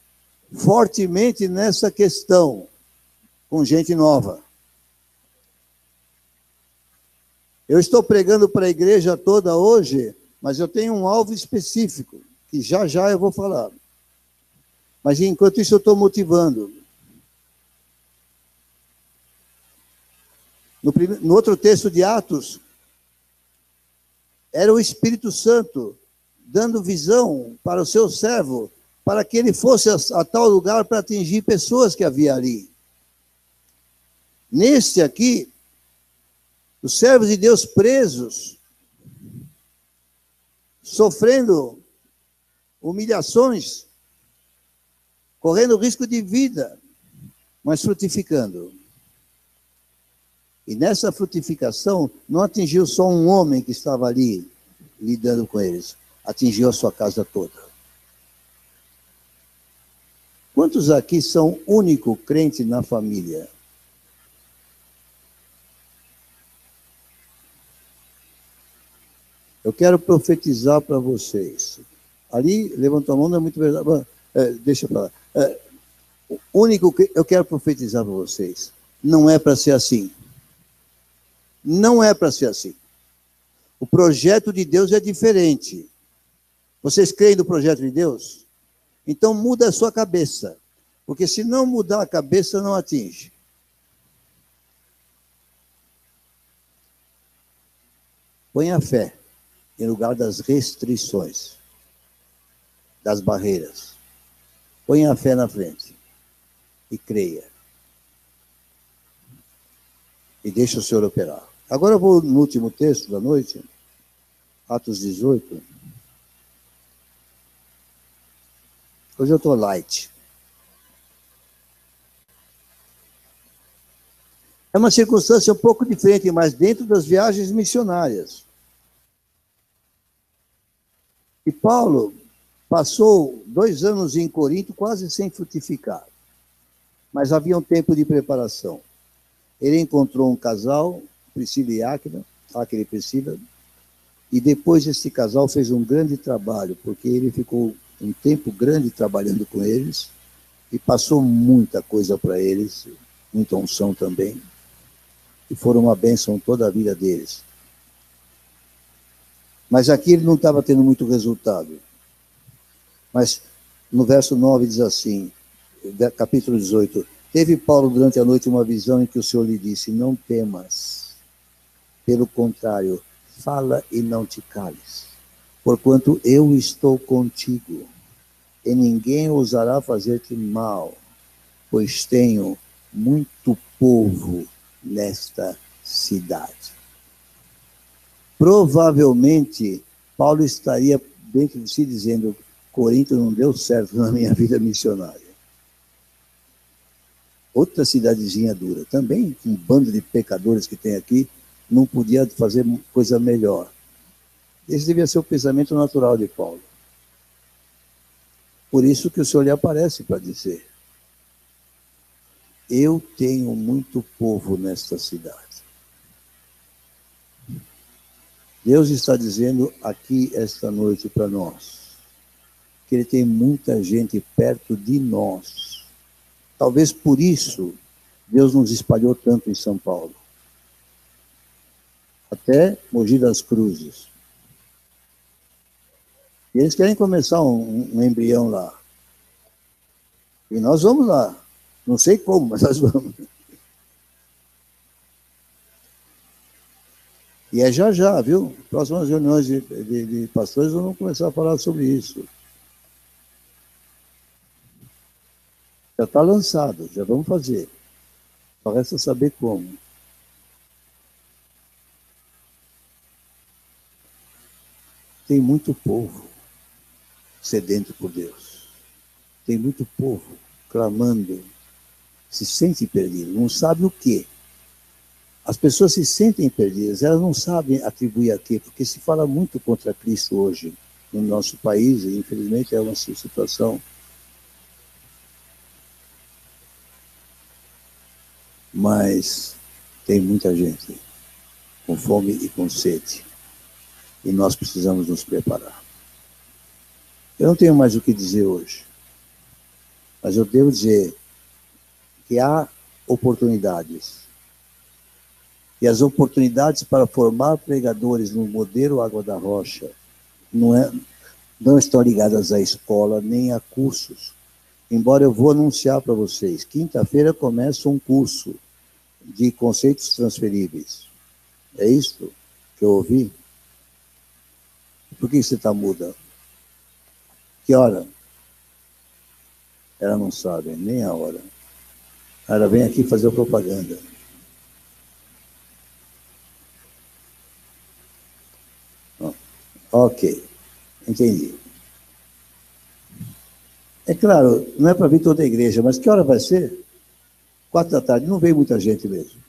fortemente nessa questão com gente nova. Eu estou pregando para a igreja toda hoje, mas eu tenho um alvo específico, que já já eu vou falar. Mas enquanto isso eu estou motivando. No outro texto de Atos, era o Espírito Santo dando visão para o seu servo, para que ele fosse a tal lugar para atingir pessoas que havia ali. Neste aqui, os servos de Deus presos, sofrendo humilhações, correndo risco de vida, mas frutificando. E nessa frutificação, não atingiu só um homem que estava ali, lidando com eles. Atingiu a sua casa toda. Quantos aqui são único crente na família? Eu quero profetizar para vocês. Ali, levantou a mão, não é muito verdade. Deixa eu falar. O único que eu quero profetizar para vocês. Não é para ser assim. Não é para ser assim. O projeto de Deus é diferente. Vocês creem no projeto de Deus? Então muda a sua cabeça. Porque se não mudar a cabeça, não atinge. Põe a fé em lugar das restrições, das barreiras. Põe a fé na frente e creia. E deixa o Senhor operar. Agora eu vou no último texto da noite, Atos 18. Hoje eu estou light. É uma circunstância um pouco diferente, mas dentro das viagens missionárias. E Paulo passou 2 anos em Corinto quase sem frutificar. Mas havia um tempo de preparação. Ele encontrou um casal, Priscila e Áquila e Priscila, e depois esse casal fez um grande trabalho, porque ele ficou um tempo grande trabalhando com eles, e passou muita coisa para eles, muita unção também, e foram uma bênção toda a vida deles. Mas aqui ele não estava tendo muito resultado. Mas no verso 9 diz assim, capítulo 18, teve Paulo durante a noite uma visão em que o Senhor lhe disse, não temas, pelo contrário, fala e não te cales, porquanto eu estou contigo, e ninguém ousará fazer-te mal, pois tenho muito povo nesta cidade. Provavelmente, Paulo estaria dentro de si dizendo, Corinto não deu certo na minha vida missionária. Outra cidadezinha dura, também um bando de pecadores que tem aqui, não podia fazer coisa melhor. Esse devia ser o pensamento natural de Paulo. Por isso que o Senhor lhe aparece para dizer: eu tenho muito povo nesta cidade. Deus está dizendo aqui esta noite para nós que Ele tem muita gente perto de nós. Talvez por isso Deus nos espalhou tanto em São Paulo. Até Mogi das Cruzes. E eles querem começar um embrião lá. E nós vamos lá. Não sei como, mas nós vamos. E é já já, viu? Próximas reuniões de pastores vamos começar a falar sobre isso. Já está lançado, já vamos fazer. Só resta saber como. Tem muito povo sedento por Deus. Tem muito povo clamando, se sente perdido, não sabe o quê. As pessoas se sentem perdidas, elas não sabem atribuir a quê, porque se fala muito contra Cristo hoje no nosso país, e infelizmente é uma situação. Mas tem muita gente com fome e com sede, e nós precisamos nos preparar. Eu não tenho mais o que dizer hoje, mas eu devo dizer que há oportunidades. E as oportunidades para formar pregadores no modelo Água da Rocha não estão ligadas à escola nem a cursos. Embora eu vou anunciar para vocês, quinta-feira começa um curso de conceitos transferíveis. É isso que eu ouvi? Por que você está muda? Que hora? Ela não sabe, nem a hora. Ela vem aqui fazer propaganda. Ok, entendi. É claro, não é para vir toda a igreja, mas que hora vai ser? 4 da tarde, não veio muita gente mesmo.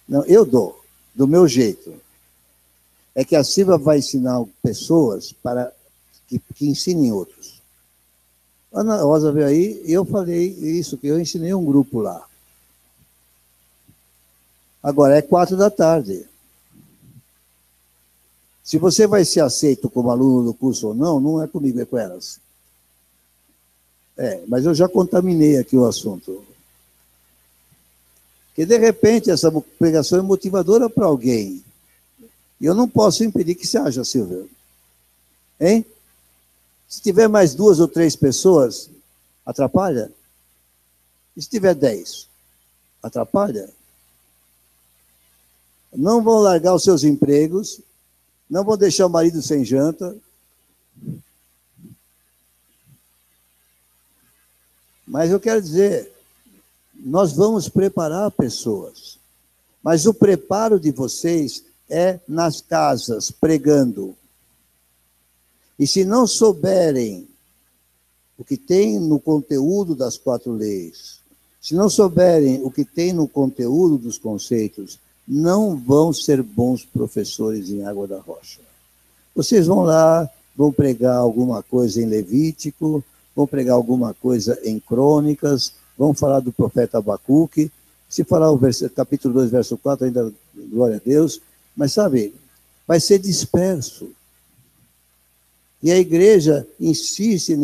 Não, eu dou, do meu jeito. É que a Silva vai ensinar pessoas para que ensinem outros. A Ana Rosa veio aí e eu falei isso, que eu ensinei um grupo lá. Agora é 4 da tarde. Se você vai ser aceito como aluno do curso ou não, não é comigo, é com elas. Mas eu já contaminei aqui o assunto. Porque, de repente, essa pregação é motivadora para alguém. E eu não posso impedir que se haja, Silvia. Hein? Se tiver mais 2 ou 3 pessoas, atrapalha? E se tiver 10, atrapalha? Não vão largar os seus empregos, não vão deixar o marido sem janta. Mas eu quero dizer, nós vamos preparar pessoas. Mas o preparo de vocês é nas casas, pregando. E se não souberem o que tem no conteúdo das 4 leis, se não souberem o que tem no conteúdo dos conceitos, não vão ser bons professores em Água da Rocha. Vocês vão lá, vão pregar alguma coisa em Levítico, vão pregar alguma coisa em Crônicas, vão falar do profeta Abacuque, se falar o capítulo 2, verso 4, ainda glória a Deus, mas sabe, vai ser disperso. E a igreja insiste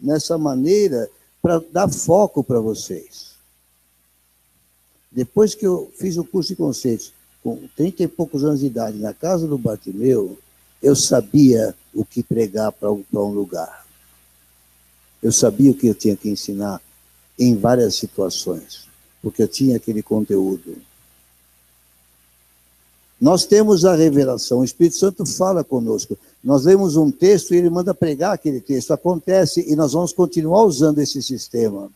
nessa maneira para dar foco para vocês. Depois que eu fiz o curso de conceitos, com 30 e poucos anos de idade, na casa do Bartimeu, eu sabia o que pregar para um lugar. Eu sabia o que eu tinha que ensinar em várias situações, porque eu tinha aquele conteúdo. Nós temos a revelação, o Espírito Santo fala conosco. Nós lemos um texto e ele manda pregar aquele texto. Acontece e nós vamos continuar usando esse sistema.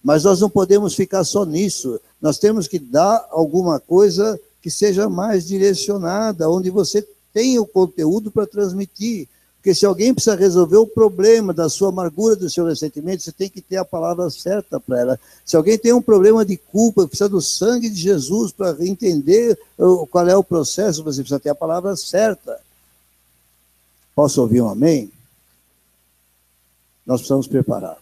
Mas nós não podemos ficar só nisso. Nós temos que dar alguma coisa que seja mais direcionada, onde você tenha o conteúdo para transmitir. Porque Porque se alguém precisa resolver o problema da sua amargura, do seu ressentimento, você tem que ter a palavra certa para ela. Se alguém tem um problema de culpa, precisa do sangue de Jesus para entender qual é o processo, você precisa ter a palavra certa. Posso ouvir um amém? Nós precisamos preparar.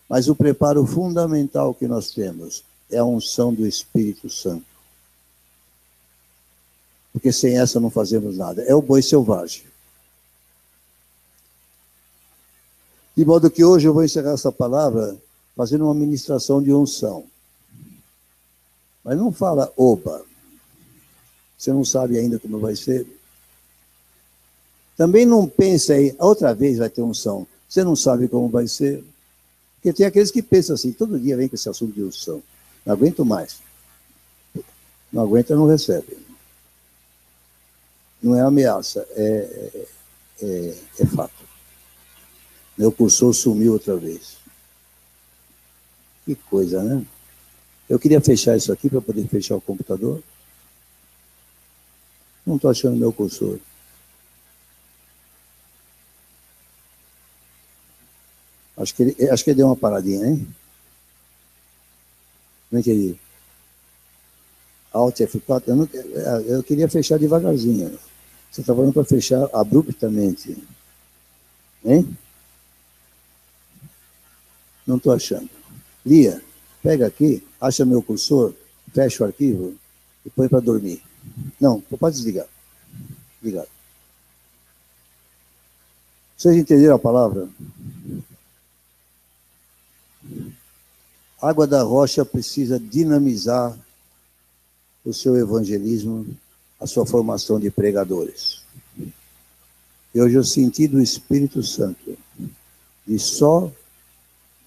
Mas o preparo fundamental que nós temos é a unção do Espírito Santo. Porque sem essa não fazemos nada. É o boi selvagem. De modo que hoje eu vou encerrar essa palavra fazendo uma ministração de unção. Mas não fala oba. Você não sabe ainda como vai ser. Também não pensa aí, outra vez vai ter unção. Você não sabe como vai ser. Porque tem aqueles que pensam assim, todo dia vem com esse assunto de unção. Não aguento mais. Não aguenta, não recebe. Não é ameaça, é fato. Meu cursor sumiu outra vez. Que coisa, né? Eu queria fechar isso aqui para poder fechar o computador. Não estou achando meu cursor. Acho que ele deu uma paradinha, hein? Como é que ele... Alt F4, eu queria fechar devagarzinho. Você está falando para fechar abruptamente. Hein? Não estou achando. Lia, pega aqui, acha meu cursor, fecha o arquivo e põe para dormir. Não, pode desligar. Obrigado. Vocês entenderam a palavra? A água da rocha precisa dinamizar o seu evangelismo, a sua formação de pregadores. E hoje eu senti do Espírito Santo de só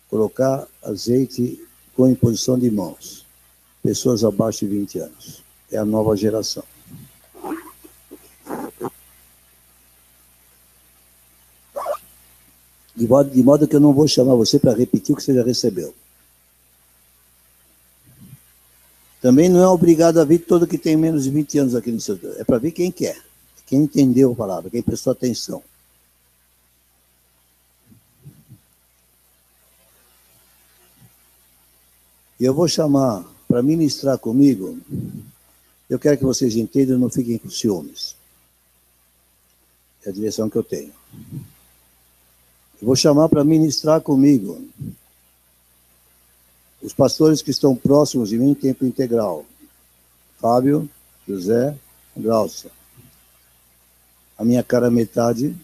colocar azeite com imposição de mãos. Pessoas abaixo de 20 anos. É a nova geração. De modo que eu não vou chamar você para repetir o que você já recebeu. Também não é obrigado a vir todo que tem menos de 20 anos aqui no seu... É para vir quem quer, quem entendeu a palavra, quem prestou atenção. E eu vou chamar para ministrar comigo. Eu quero que vocês entendam e não fiquem com ciúmes. É a direção que eu tenho. Eu vou chamar para ministrar comigo os pastores que estão próximos de mim em tempo integral. Fábio, José, Glaucia. A minha cara metade,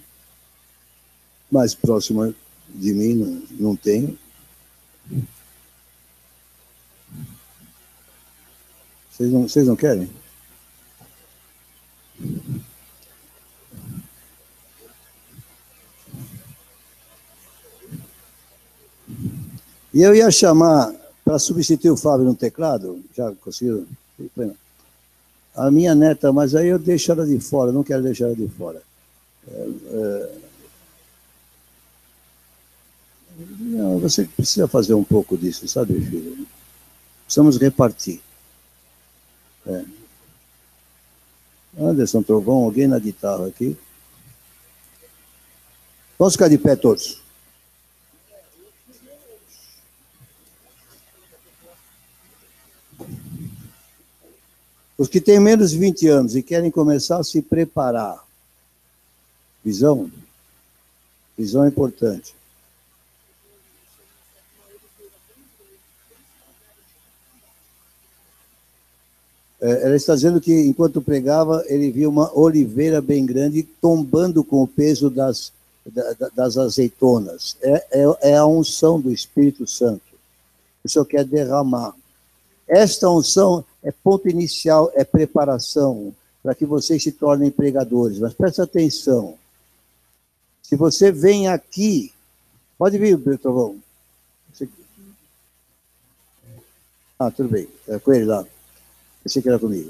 mais próxima de mim, não tenho. Vocês não querem? E eu ia chamar, para substituir o Fábio no teclado, já conseguiu? A minha neta, mas aí eu deixo ela de fora, não quero deixar ela de fora. Não, você precisa fazer um pouco disso, sabe, filho? Precisamos repartir. Anderson Trovão, alguém na guitarra aqui. Vamos ficar de pé todos. Os que têm menos de 20 anos e querem começar a se preparar. Visão? Visão é importante. Ela está dizendo que, enquanto pregava, ele viu uma oliveira bem grande tombando com o peso das azeitonas. É a unção do Espírito Santo. O Senhor quer derramar. Esta unção é ponto inicial, é preparação para que vocês se tornem pregadores. Mas presta atenção. Se você vem aqui... Pode vir, Trovão. Ah, tudo bem. É com ele lá. Pensei que era comigo.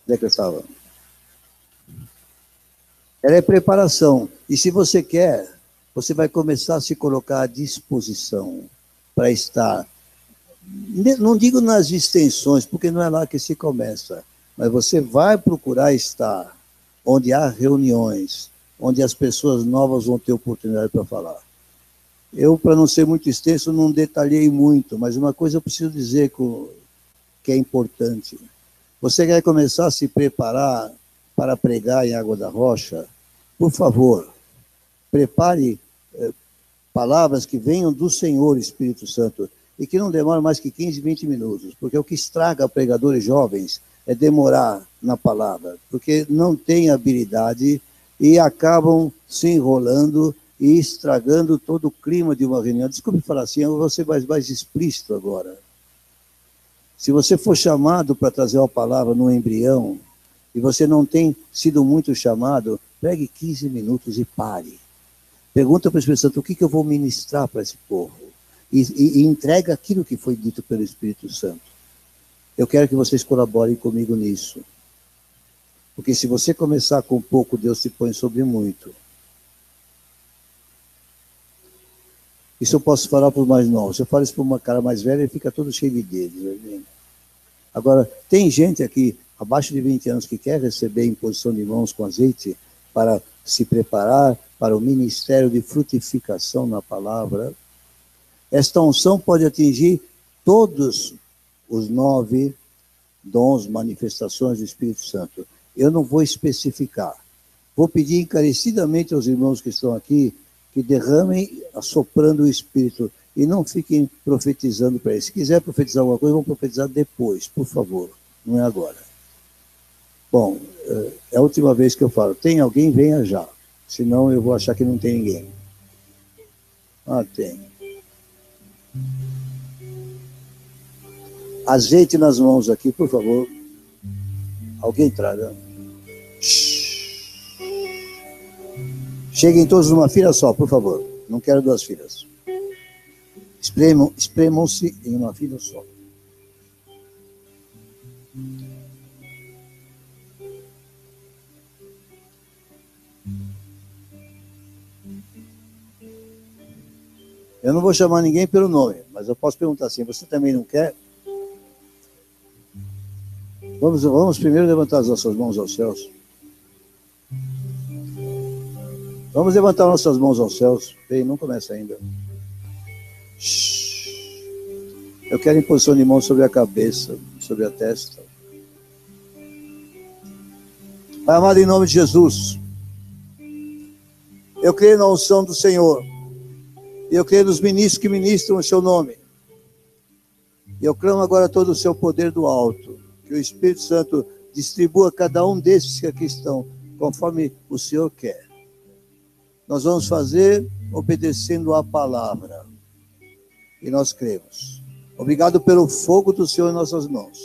Onde é que eu estava? Ela é preparação. E se você quer, você vai começar a se colocar à disposição para estar, não digo nas extensões, porque não é lá que se começa, mas você vai procurar estar onde há reuniões, onde as pessoas novas vão ter oportunidade para falar. Eu, para não ser muito extenso, não detalhei muito, mas uma coisa eu preciso dizer que é importante. Você quer começar a se preparar para pregar em Água da Rocha? Por favor, prepare palavras que venham do Senhor Espírito Santo e que não demorem mais que 15, 20 minutos, porque o que estraga pregadores jovens é demorar na palavra, porque não têm habilidade e acabam se enrolando e estragando todo o clima de uma reunião. Desculpe falar assim, eu vou ser mais explícito agora. Se você for chamado para trazer uma palavra no embrião, e você não tem sido muito chamado, pegue 15 minutos e pare. Pergunta para o Espírito Santo, o que eu vou ministrar para esse povo? E entrega aquilo que foi dito pelo Espírito Santo. Eu quero que vocês colaborem comigo nisso. Porque se você começar com pouco, Deus te põe sobre muito. Isso eu posso falar para os mais novos. Se eu falo isso para uma cara mais velha, ele fica todo cheio de dedos. Agora, tem gente aqui, abaixo de 20 anos, que quer receber imposição de mãos com azeite para se preparar para o ministério de frutificação na palavra. Esta unção pode atingir todos os 9 dons, manifestações do Espírito Santo. Eu não vou especificar. Vou pedir encarecidamente aos irmãos que estão aqui que derramem assoprando o Espírito e não fiquem profetizando para eles. Se quiser profetizar alguma coisa, vão profetizar depois, por favor, não é agora. Bom, é a última vez que eu falo. Tem alguém? Venha já. Senão eu vou achar que não tem ninguém. Ah, tem. Azeite nas mãos aqui, por favor. Alguém traga. Cheguem todos numa fila só, por favor. Não quero 2 filas. Espremam-se em uma fila só. Eu não vou chamar ninguém pelo nome, mas eu posso perguntar assim, você também não quer? Vamos primeiro levantar as nossas mãos aos céus. Vamos levantar nossas mãos aos céus. Bem, não começa ainda. Eu quero imposição de mãos sobre a cabeça, sobre a testa. Pai amado, em nome de Jesus, eu creio na unção do Senhor. E eu creio nos ministros que ministram o seu nome. E eu clamo agora todo o seu poder do alto. Que o Espírito Santo distribua cada um desses que aqui estão, conforme o Senhor quer. Nós vamos fazer obedecendo a palavra. E nós cremos. Obrigado pelo fogo do Senhor em nossas mãos.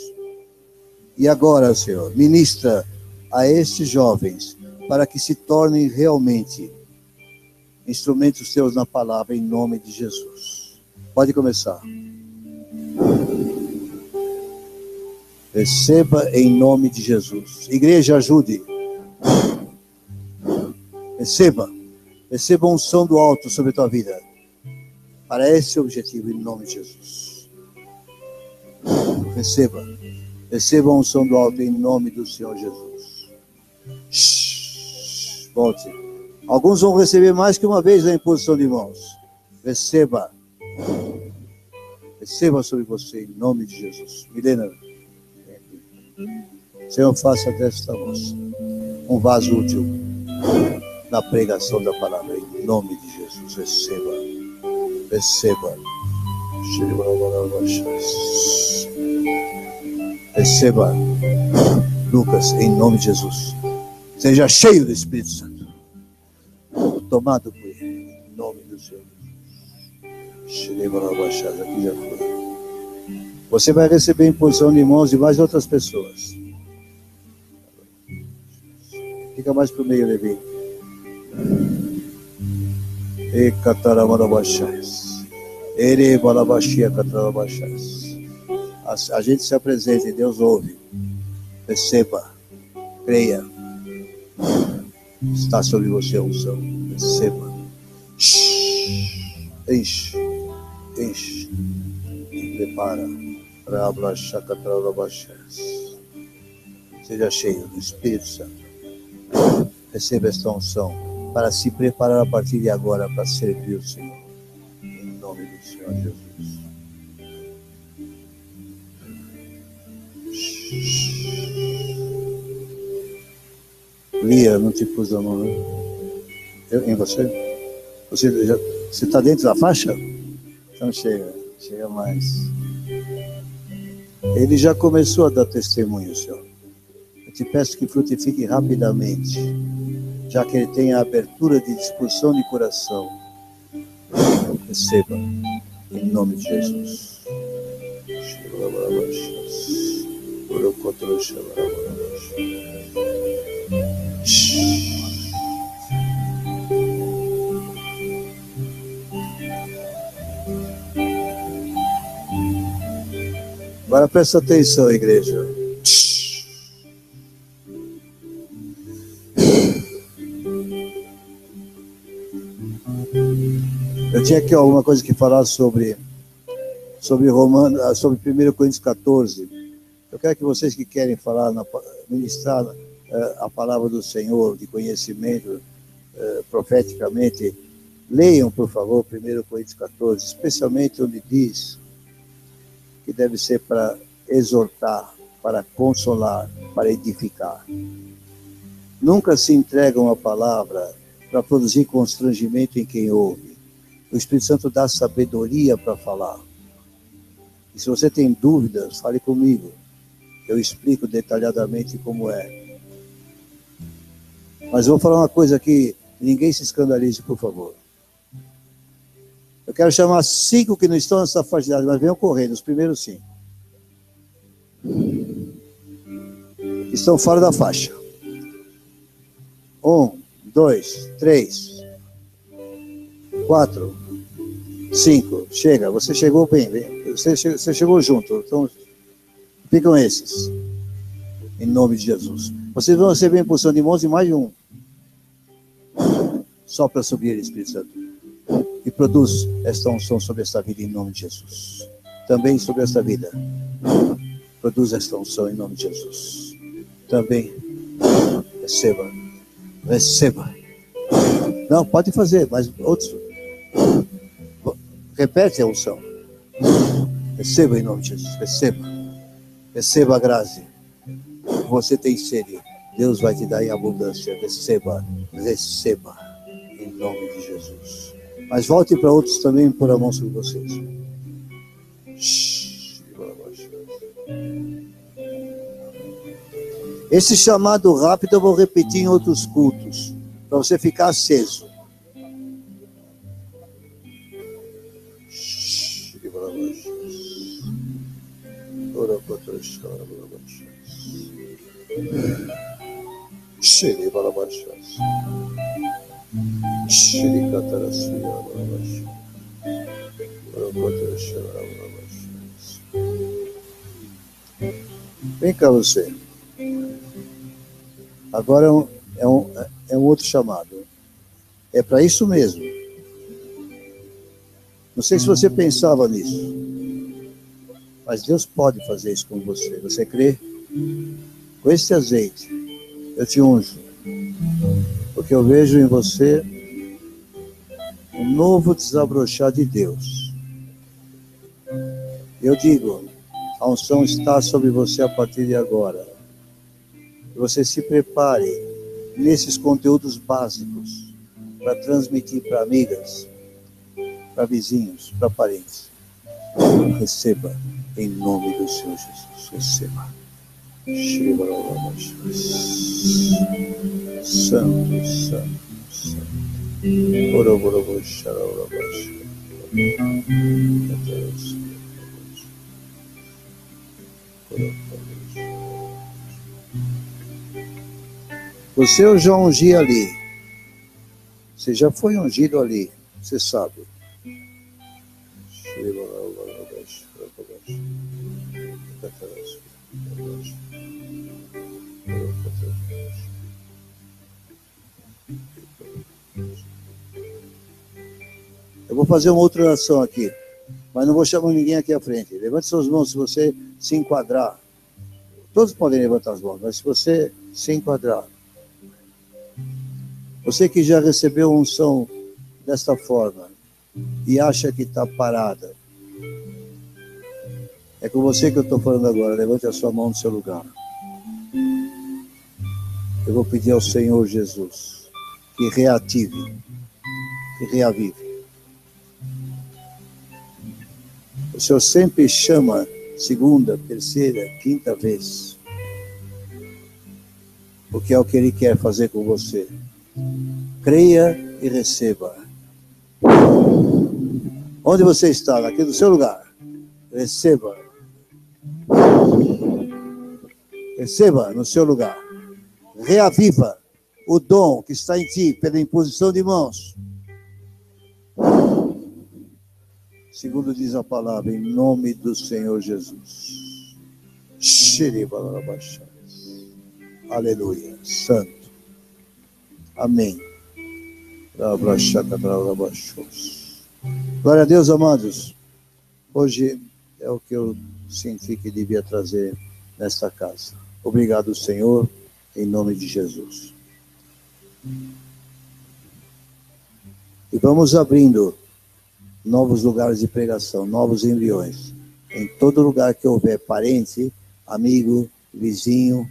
E agora, Senhor, ministra a estes jovens para que se tornem realmente instrumentos teus na palavra, em nome de Jesus. Pode começar. Receba em nome de Jesus. Igreja, ajude. Receba a unção do alto sobre a tua vida. Para esse objetivo, em nome de Jesus. Receba a unção do alto em nome do Senhor Jesus. Volte. Alguns vão receber mais que uma vez a imposição de mãos. Receba sobre você, em nome de Jesus. Milena, Senhor, faça desta moça um vaso útil na pregação da palavra, em nome de Jesus. Receba. Receba, Lucas, em nome de Jesus. Seja cheio do Espírito Santo. Tomado por ele, em nome do Senhor Jesus. Aqui já foi. Você vai receber imposição de mãos de mais outras pessoas. Fica mais para o meio, Levi. E cataramarabachás. Ere balabachia catarabachás. A gente se apresenta e Deus ouve. Receba. Creia. Está sobre você a unção. Receba. Enche. Prepara. Seja cheio do Espírito Santo. Receba esta unção para se preparar a partir de agora para servir o Senhor. Em nome do Senhor Jesus. Lia, não te pus a mão, né? Em você? Você está dentro da faixa? Então chega mais. Ele já começou a dar testemunho, Senhor. Eu te peço que frutifique rapidamente, já que ele tem a abertura de disposição de coração. Receba, em nome de Jesus. Agora presta atenção, igreja. Eu tinha aqui alguma coisa que falar sobre 1 Coríntios 14. Eu quero que vocês que querem falar, ministrar a palavra do Senhor, de conhecimento, profeticamente, leiam, por favor, 1 Coríntios 14, especialmente onde diz que deve ser para exortar, para consolar, para edificar. Nunca se entrega uma palavra para produzir constrangimento em quem ouve. O Espírito Santo dá sabedoria para falar. E se você tem dúvidas, fale comigo. Eu explico detalhadamente como é. Mas eu vou falar uma coisa aqui, ninguém se escandalize, por favor. Eu quero chamar 5 que não estão nessa faixa de idade, mas venham correndo, os primeiros 5. Estão fora da faixa. 1, 2, 3, 4, 5. Chega, você chegou bem. Você chegou junto. Então, ficam esses. Em nome de Jesus. Vocês vão receber a impulsão de mãos de mais de um. Só para subir, Espírito Santo. E produz esta unção sobre esta vida em nome de Jesus. Também sobre esta vida. Produz esta unção em nome de Jesus. Também receba. Receba. Não, pode fazer, mas outros. Repete a unção. Receba em nome de Jesus. Receba. Receba a graça. Você tem sede. Deus vai te dar em abundância. Receba. Receba. Em nome de Jesus. Mas volte para outros também e pôr a mão sobre vocês. Esse chamado rápido eu vou repetir em outros cultos, para você ficar aceso. Vem cá você. Agora é um outro chamado. É para isso mesmo. Não sei se você pensava nisso, mas Deus pode fazer isso com você. Você crê? Com esse azeite, eu te unjo, porque eu vejo em você um novo desabrochar de Deus. Eu digo, a unção está sobre você a partir de agora. Que você se prepare nesses conteúdos básicos para transmitir para amigas, para vizinhos, para parentes. Receba em nome do Senhor Jesus. Receba. Santo, santo, santo. Você eu já ungi ali. Você já foi ungido ali. Você sabe. Eu vou fazer uma outra oração aqui, mas não vou chamar ninguém aqui à frente. Levante suas mãos se você se enquadrar. Todos podem levantar as mãos, mas se você se enquadrar. Você que já recebeu unção desta forma e acha que está parada, é com você que eu estou falando agora. Levante a sua mão no seu lugar. Eu vou pedir ao Senhor Jesus que reative, que reavive. O Senhor sempre chama segunda, terceira, quinta vez, porque é o que Ele quer fazer com você. Creia e receba. Onde você está? Aqui no seu lugar. Receba. Receba no seu lugar. Reaviva o dom que está em ti pela imposição de mãos. Segundo diz a palavra, em nome do Senhor Jesus. Aleluia. Santo. Amém. Glória a Deus, amados. Hoje é o que eu senti que devia trazer nesta casa. Obrigado, Senhor, em nome de Jesus. E vamos abrindo novos lugares de pregação, novos embriões. Em todo lugar que houver parente, amigo, vizinho,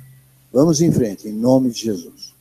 vamos em frente, em nome de Jesus.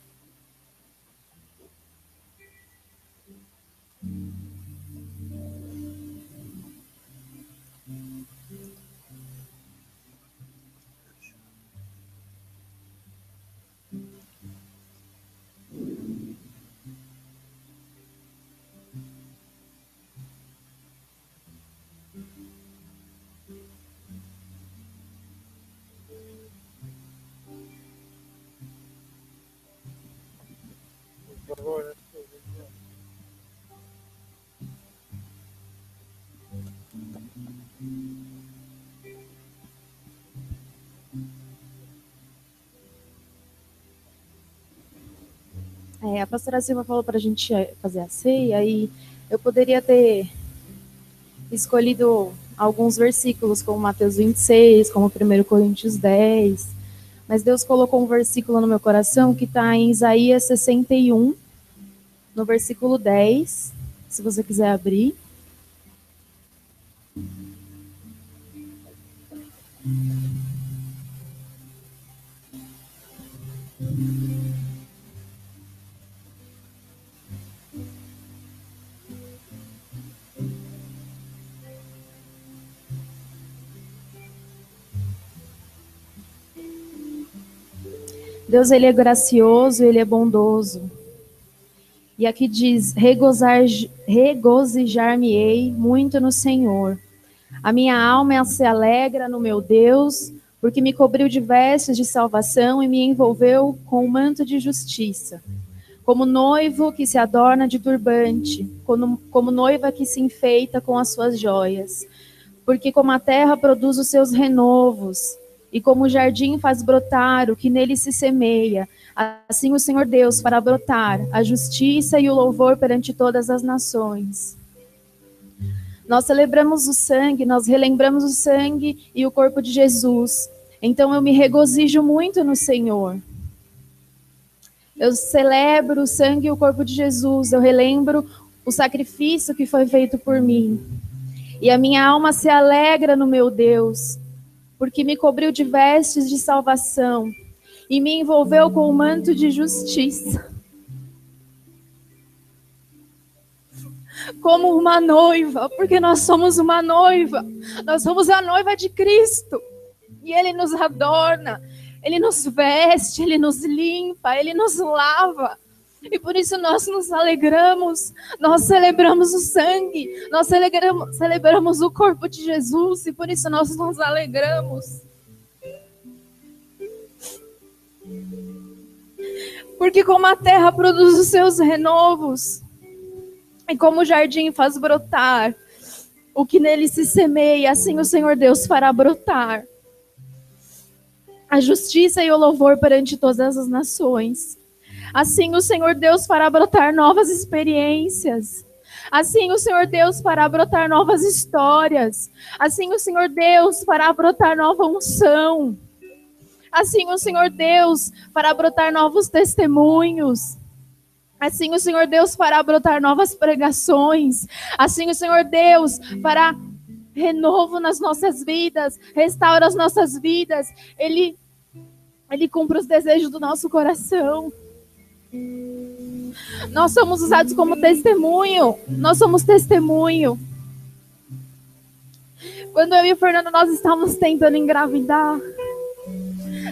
A pastora Silva falou para a gente fazer a ceia e eu poderia ter escolhido alguns versículos, como Mateus 26, como 1 Coríntios 10, mas Deus colocou um versículo no meu coração que está em Isaías 61, no versículo 10, se você quiser abrir. Deus, Ele é gracioso, Ele é bondoso. E aqui diz, regozijar-me-ei muito no Senhor. A minha alma se alegra no meu Deus, porque me cobriu de vestes de salvação e me envolveu com um manto de justiça. Como noivo que se adorna de turbante, como noiva que se enfeita com as suas joias. Porque como a terra produz os seus renovos, e como o jardim faz brotar o que nele se semeia, assim o Senhor Deus fará brotar a justiça e o louvor perante todas as nações. Nós celebramos o sangue, nós relembramos o sangue e o corpo de Jesus. Então eu me regozijo muito no Senhor. Eu celebro o sangue e o corpo de Jesus, eu relembro o sacrifício que foi feito por mim. E a minha alma se alegra no meu Deus, porque me cobriu de vestes de salvação e me envolveu com um manto de justiça. Como uma noiva, porque nós somos uma noiva, nós somos a noiva de Cristo, e Ele nos adorna, Ele nos veste, Ele nos limpa, Ele nos lava, e por isso nós nos alegramos, nós celebramos o sangue, nós celebramos o corpo de Jesus, e por isso nós nos alegramos. Porque como a terra produz os seus renovos, e como o jardim faz brotar o que nele se semeia, assim o Senhor Deus fará brotar a justiça e o louvor perante todas as nações. Assim o Senhor Deus fará brotar novas experiências. Assim o Senhor Deus fará brotar novas histórias. Assim o Senhor Deus fará brotar nova unção. Assim o Senhor Deus fará brotar novos testemunhos. Assim o Senhor Deus fará brotar novas pregações. Assim o Senhor Deus fará renovo nas nossas vidas, restaura as nossas vidas. Ele cumpre os desejos do nosso coração. Nós somos usados como testemunho. Nós somos testemunho. Quando eu e o Fernando, nós estávamos tentando engravidar,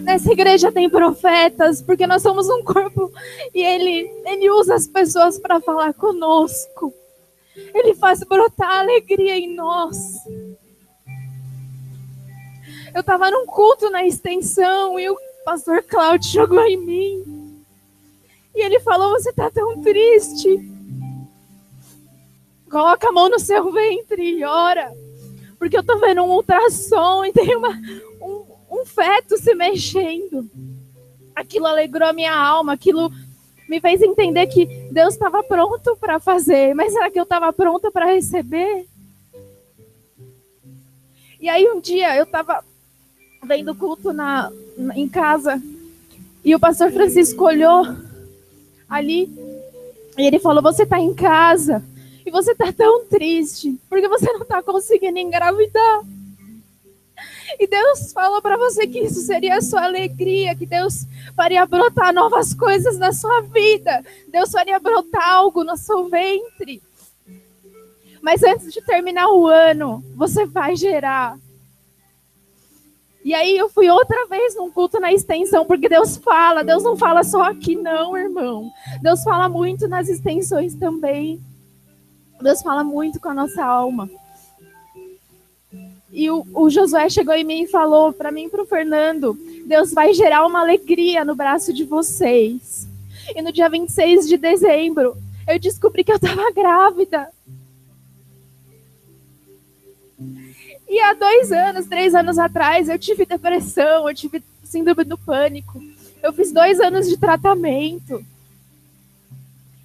nessa igreja tem profetas, porque nós somos um corpo, e ele usa as pessoas para falar conosco. Ele faz brotar alegria em nós. Eu estava num culto na extensão e o pastor Cláudio jogou em mim. E ele falou: você está tão triste. Coloca a mão no seu ventre e ora. Porque eu estou vendo um ultrassom e tem um feto se mexendo. Aquilo alegrou a minha alma, aquilo me fez entender que Deus estava pronto para fazer. Mas será que eu estava pronta para receber? E aí um dia eu estava vendo culto em casa e o pastor Francisco olhou ali e ele falou: você está em casa e você está tão triste porque você não está conseguindo engravidar. E Deus falou para você que isso seria a sua alegria, que Deus faria brotar novas coisas na sua vida. Deus faria brotar algo no seu ventre. Mas antes de terminar o ano, você vai gerar. E aí eu fui outra vez num culto na extensão, porque Deus não fala só aqui não, irmão. Deus fala muito nas extensões também. Deus fala muito com a nossa alma. E o Josué chegou em mim e falou para mim e para o Fernando: Deus vai gerar uma alegria no braço de vocês. E no dia 26 de dezembro, eu descobri que eu estava grávida. E há 3 anos atrás, eu tive depressão, eu tive síndrome do pânico. Eu fiz 2 anos de tratamento.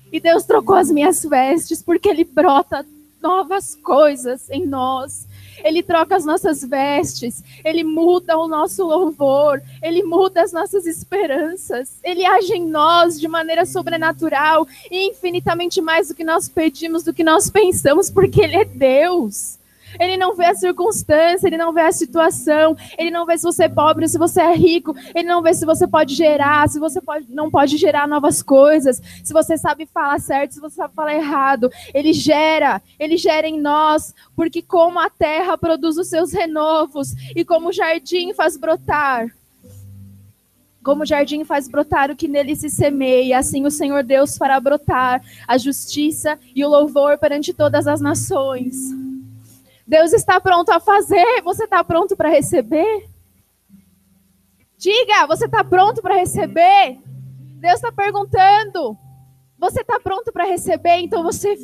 E Deus trocou as minhas vestes, porque Ele brota novas coisas em nós. Ele troca as nossas vestes, Ele muda o nosso louvor, Ele muda as nossas esperanças, Ele age em nós de maneira sobrenatural e infinitamente mais do que nós pedimos, do que nós pensamos, porque Ele é Deus. Ele não vê a circunstância, Ele não vê a situação, Ele não vê se você é pobre, se você é rico, Ele não vê se você pode gerar, se você não pode gerar novas coisas, se você sabe falar certo, se você sabe falar errado. Ele gera em nós, porque como a terra produz os seus renovos e como o jardim faz brotar, o que nele se semeia, assim o Senhor Deus fará brotar a justiça e o louvor perante todas as nações. Deus está pronto a fazer. Você está pronto para receber? Diga, você está pronto para receber? Deus está perguntando. Você está pronto para receber? Então você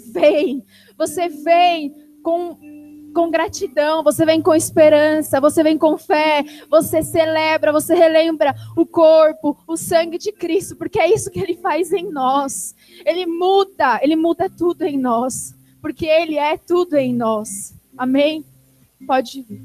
vem com gratidão, você vem com esperança, você vem com fé, você celebra, você relembra o corpo, o sangue de Cristo, porque é isso que Ele faz em nós. Ele muda tudo em nós, porque Ele é tudo em nós. Amém? Pode vir.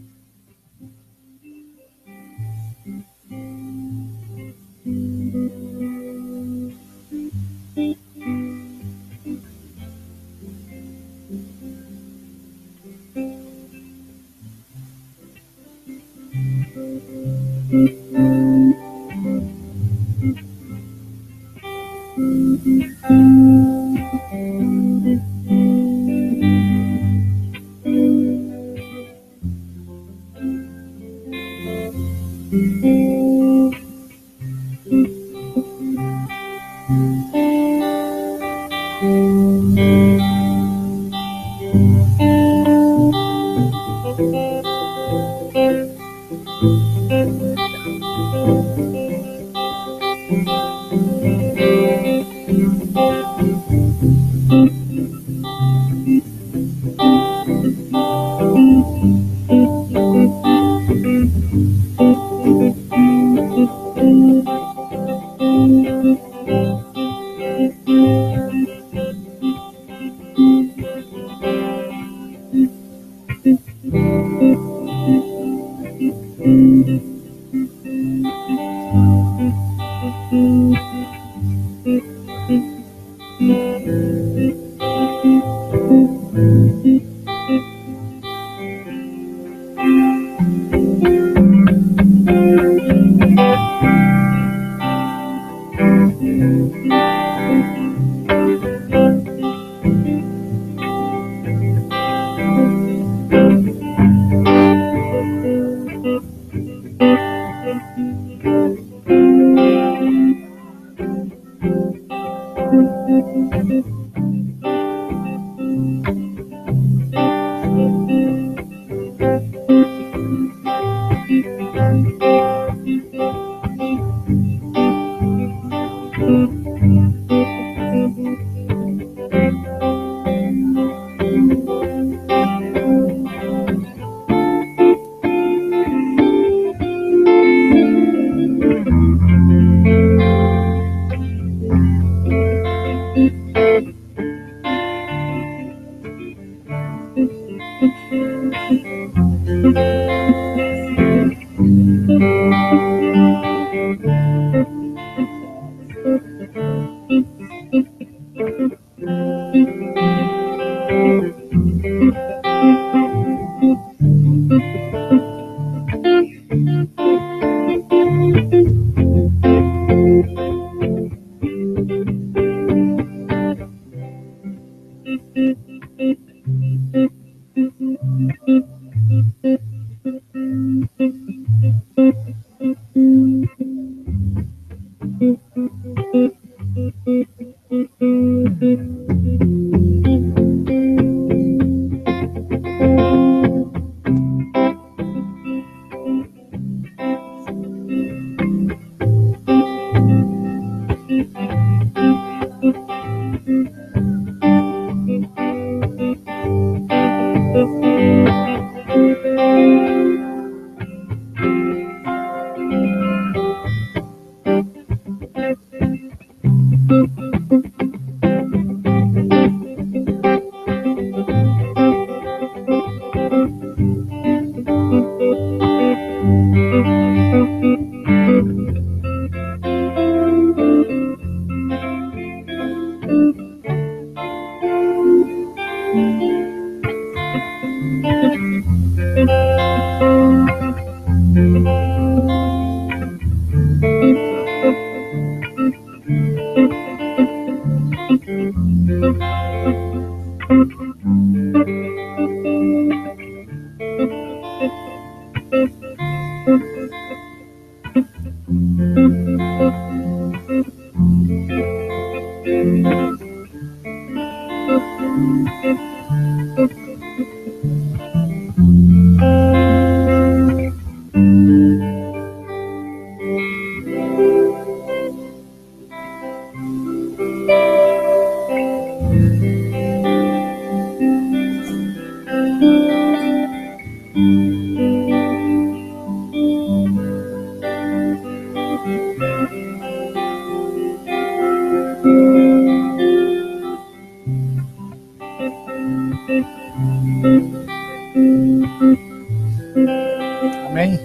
Amém?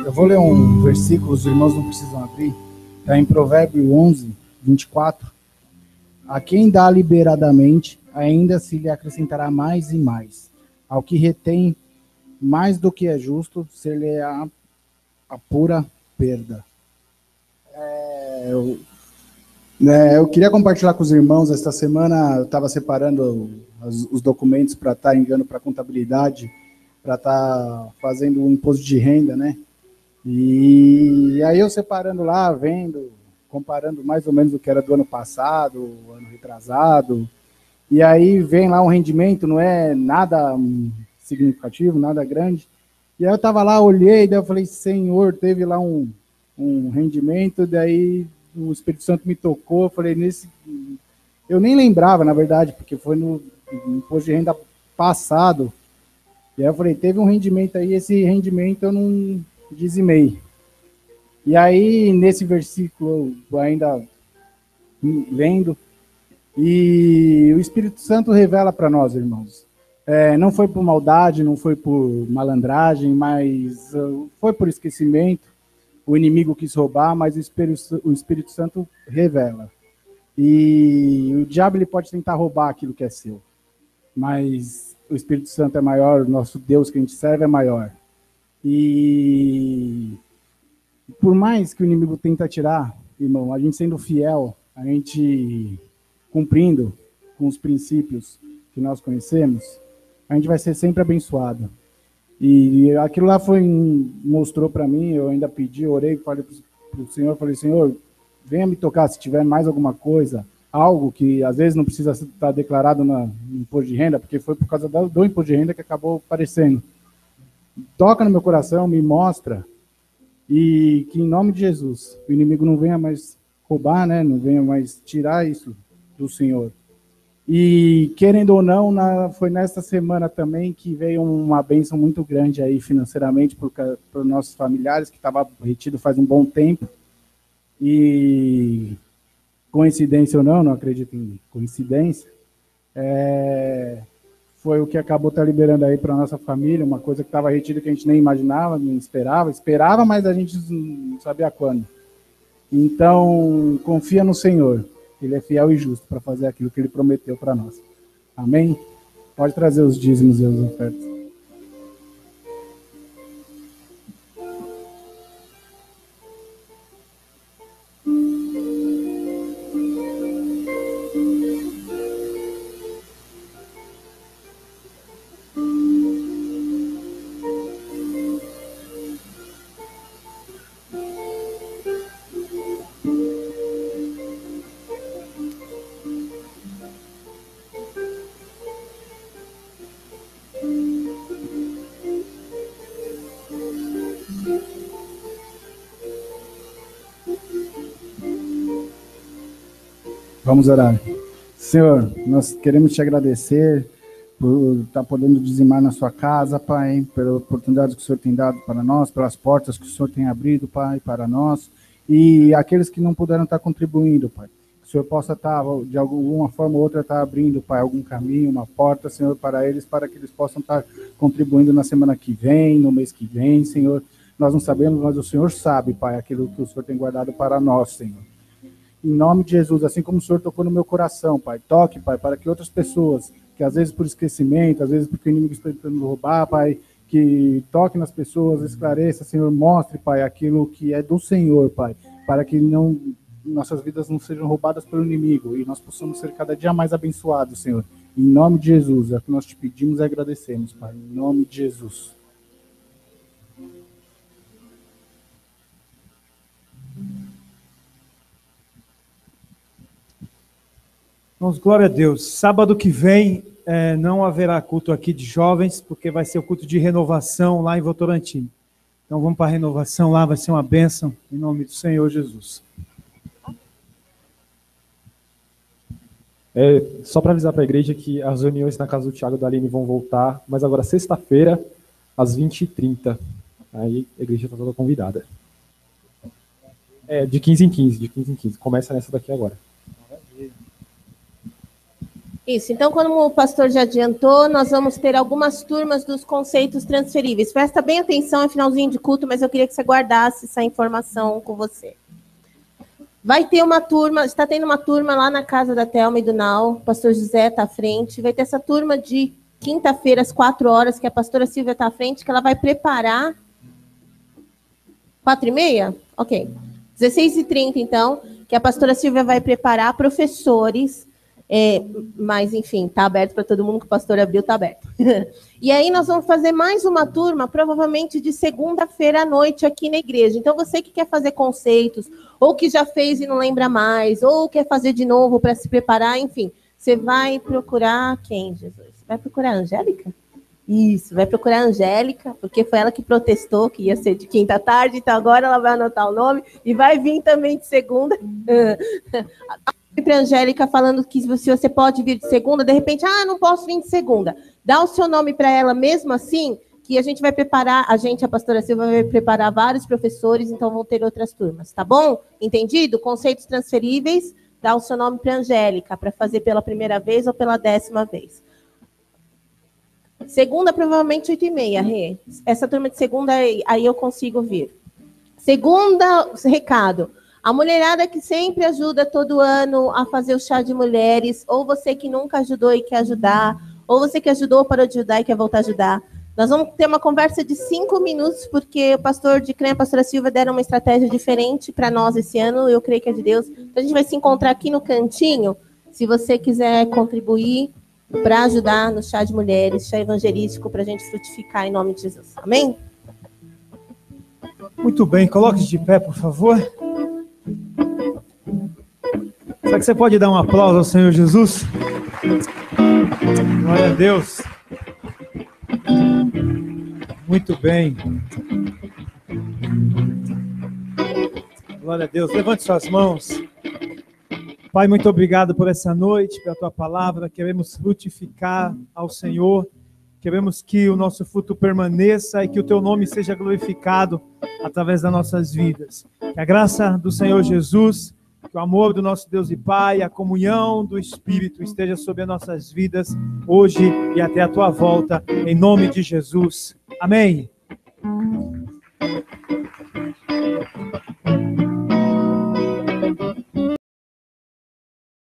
Eu vou ler um versículo, os irmãos não precisam abrir. Está em Provérbio 11, 24. A quem dá liberadamente, ainda se lhe acrescentará mais e mais. Ao que retém mais do que é justo, ser-lhe-á a pura perda. Eu queria compartilhar com os irmãos, esta semana eu estava separando os documentos para estar enviando para a contabilidade, para estar fazendo um imposto de renda, né? E aí eu separando lá, vendo, comparando mais ou menos o que era do ano passado, ano retrasado, e aí vem lá um rendimento, não é nada significativo, nada grande. E aí eu estava lá, olhei, daí eu falei, Senhor, teve lá um rendimento, daí o Espírito Santo me tocou, eu falei, eu nem lembrava, na verdade, porque foi no imposto de renda passado. E aí eu falei, teve um rendimento aí, esse rendimento eu não dizimei. E aí, nesse versículo, ainda lendo, e o Espírito Santo revela para nós, irmãos. Não foi por maldade, não foi por malandragem, mas foi por esquecimento. O inimigo quis roubar, mas o Espírito Santo revela. E o diabo ele pode tentar roubar aquilo que é seu, mas o Espírito Santo é maior, o nosso Deus que a gente serve é maior. E por mais que o inimigo tenta tirar, irmão, a gente sendo fiel, a gente cumprindo com os princípios que nós conhecemos, a gente vai ser sempre abençoado. E aquilo lá mostrou para mim, eu ainda pedi, orei, falei para o Senhor, falei, Senhor, venha me tocar se tiver mais alguma coisa, algo que às vezes não precisa estar declarado no imposto de renda, porque foi por causa do imposto de renda que acabou aparecendo. Toca no meu coração, me mostra, e que em nome de Jesus, o inimigo não venha mais roubar, né? Não venha mais tirar isso do Senhor. E, querendo ou não, foi nesta semana também que veio uma bênção muito grande aí financeiramente para os nossos familiares, que estava retido faz um bom tempo. E, coincidência ou não acredito em coincidência, foi o que acabou liberando aí para a nossa família, uma coisa que estava retida que a gente nem imaginava, nem esperava, mas a gente não sabia quando. Então, confia no Senhor. Ele é fiel e justo para fazer aquilo que ele prometeu para nós. Amém? Pode trazer os dízimos e as ofertas. Vamos orar. Senhor, nós queremos te agradecer por estar podendo dizimar na sua casa, Pai, pela oportunidade que o Senhor tem dado para nós, pelas portas que o Senhor tem abrido, Pai, para nós, e aqueles que não puderam estar contribuindo, Pai. Que o Senhor possa estar, de alguma forma ou outra, estar abrindo, Pai, algum caminho, uma porta, Senhor, para eles, para que eles possam estar contribuindo na semana que vem, no mês que vem, Senhor. Nós não sabemos, mas o Senhor sabe, Pai, aquilo que o Senhor tem guardado para nós, Senhor. Em nome de Jesus, assim como o Senhor tocou no meu coração, Pai, toque, Pai, para que outras pessoas, que às vezes por esquecimento, às vezes porque o inimigo está tentando roubar, Pai, que toque nas pessoas, esclareça, Senhor, mostre, Pai, aquilo que é do Senhor, Pai, para que nossas vidas não sejam roubadas pelo inimigo e nós possamos ser cada dia mais abençoados, Senhor. Em nome de Jesus, é o que nós te pedimos e agradecemos, Pai, em nome de Jesus. Irmãos, glória a Deus. Sábado que vem não haverá culto aqui de jovens, porque vai ser o culto de renovação lá em Votorantim. Então vamos para a renovação lá, vai ser uma bênção, em nome do Senhor Jesus. Só para avisar para a igreja que as reuniões na casa do Thiago e da Aline vão voltar, mas agora sexta-feira, às 20h30. Aí a igreja está toda convidada. De 15 em 15. Começa nessa daqui agora. Isso, então, como o pastor já adiantou, nós vamos ter algumas turmas dos conceitos transferíveis. Presta bem atenção, é finalzinho de culto, mas eu queria que você guardasse essa informação com você. Vai ter uma turma, está tendo uma turma lá na casa da Thelma e do Nau, o pastor José está à frente, vai ter essa turma de quinta-feira, às 4h, que a pastora Silvia está à frente, que ela vai preparar... 4h30? Ok. 16h30, então, que a pastora Silvia vai preparar professores... mas, enfim, está aberto para todo mundo, que o pastor abriu, está aberto. E aí nós vamos fazer mais uma turma, provavelmente de segunda-feira à noite aqui na igreja. Então, você que quer fazer conceitos, ou que já fez e não lembra mais, ou quer fazer de novo para se preparar, enfim, você vai procurar quem, Jesus? Vai procurar a Angélica? Isso, vai procurar a Angélica, porque foi ela que protestou que ia ser de quinta à tarde, então agora ela vai anotar o nome e vai vir também de segunda. Para a Angélica falando que se você pode vir de segunda, de repente, não posso vir de segunda. Dá o seu nome para ela mesmo assim, que a gente vai preparar, a pastora Silva vai preparar vários professores, então vão ter outras turmas, tá bom? Entendido? Conceitos transferíveis, dá o seu nome para a Angélica, para fazer pela primeira vez ou pela 10ª vez. Segunda, provavelmente 8h30, Rê. Essa turma de segunda, aí eu consigo vir. Segunda, recado. A mulherada que sempre ajuda todo ano a fazer o chá de mulheres, ou você que nunca ajudou e quer ajudar, ou você que ajudou, parou de ajudar e quer voltar a ajudar. Nós vamos ter uma conversa de 5 minutos, porque o pastor de CREM e a pastora Silva deram uma estratégia diferente para nós esse ano, eu creio que é de Deus. Então, a gente vai se encontrar aqui no cantinho, se você quiser contribuir para ajudar no chá de mulheres, chá evangelístico, para a gente frutificar em nome de Jesus. Amém? Muito bem, coloque de pé, por favor. Será que você pode dar um aplauso ao Senhor Jesus? Glória a Deus. Muito bem. Glória a Deus. Levante suas mãos. Pai, muito obrigado por essa noite, pela tua palavra. Queremos frutificar ao Senhor. Queremos que o nosso fruto permaneça e que o teu nome seja glorificado através das nossas vidas. Que a graça do Senhor Jesus, que o amor do nosso Deus e Pai, a comunhão do Espírito esteja sobre as nossas vidas hoje e até a tua volta, em nome de Jesus. Amém.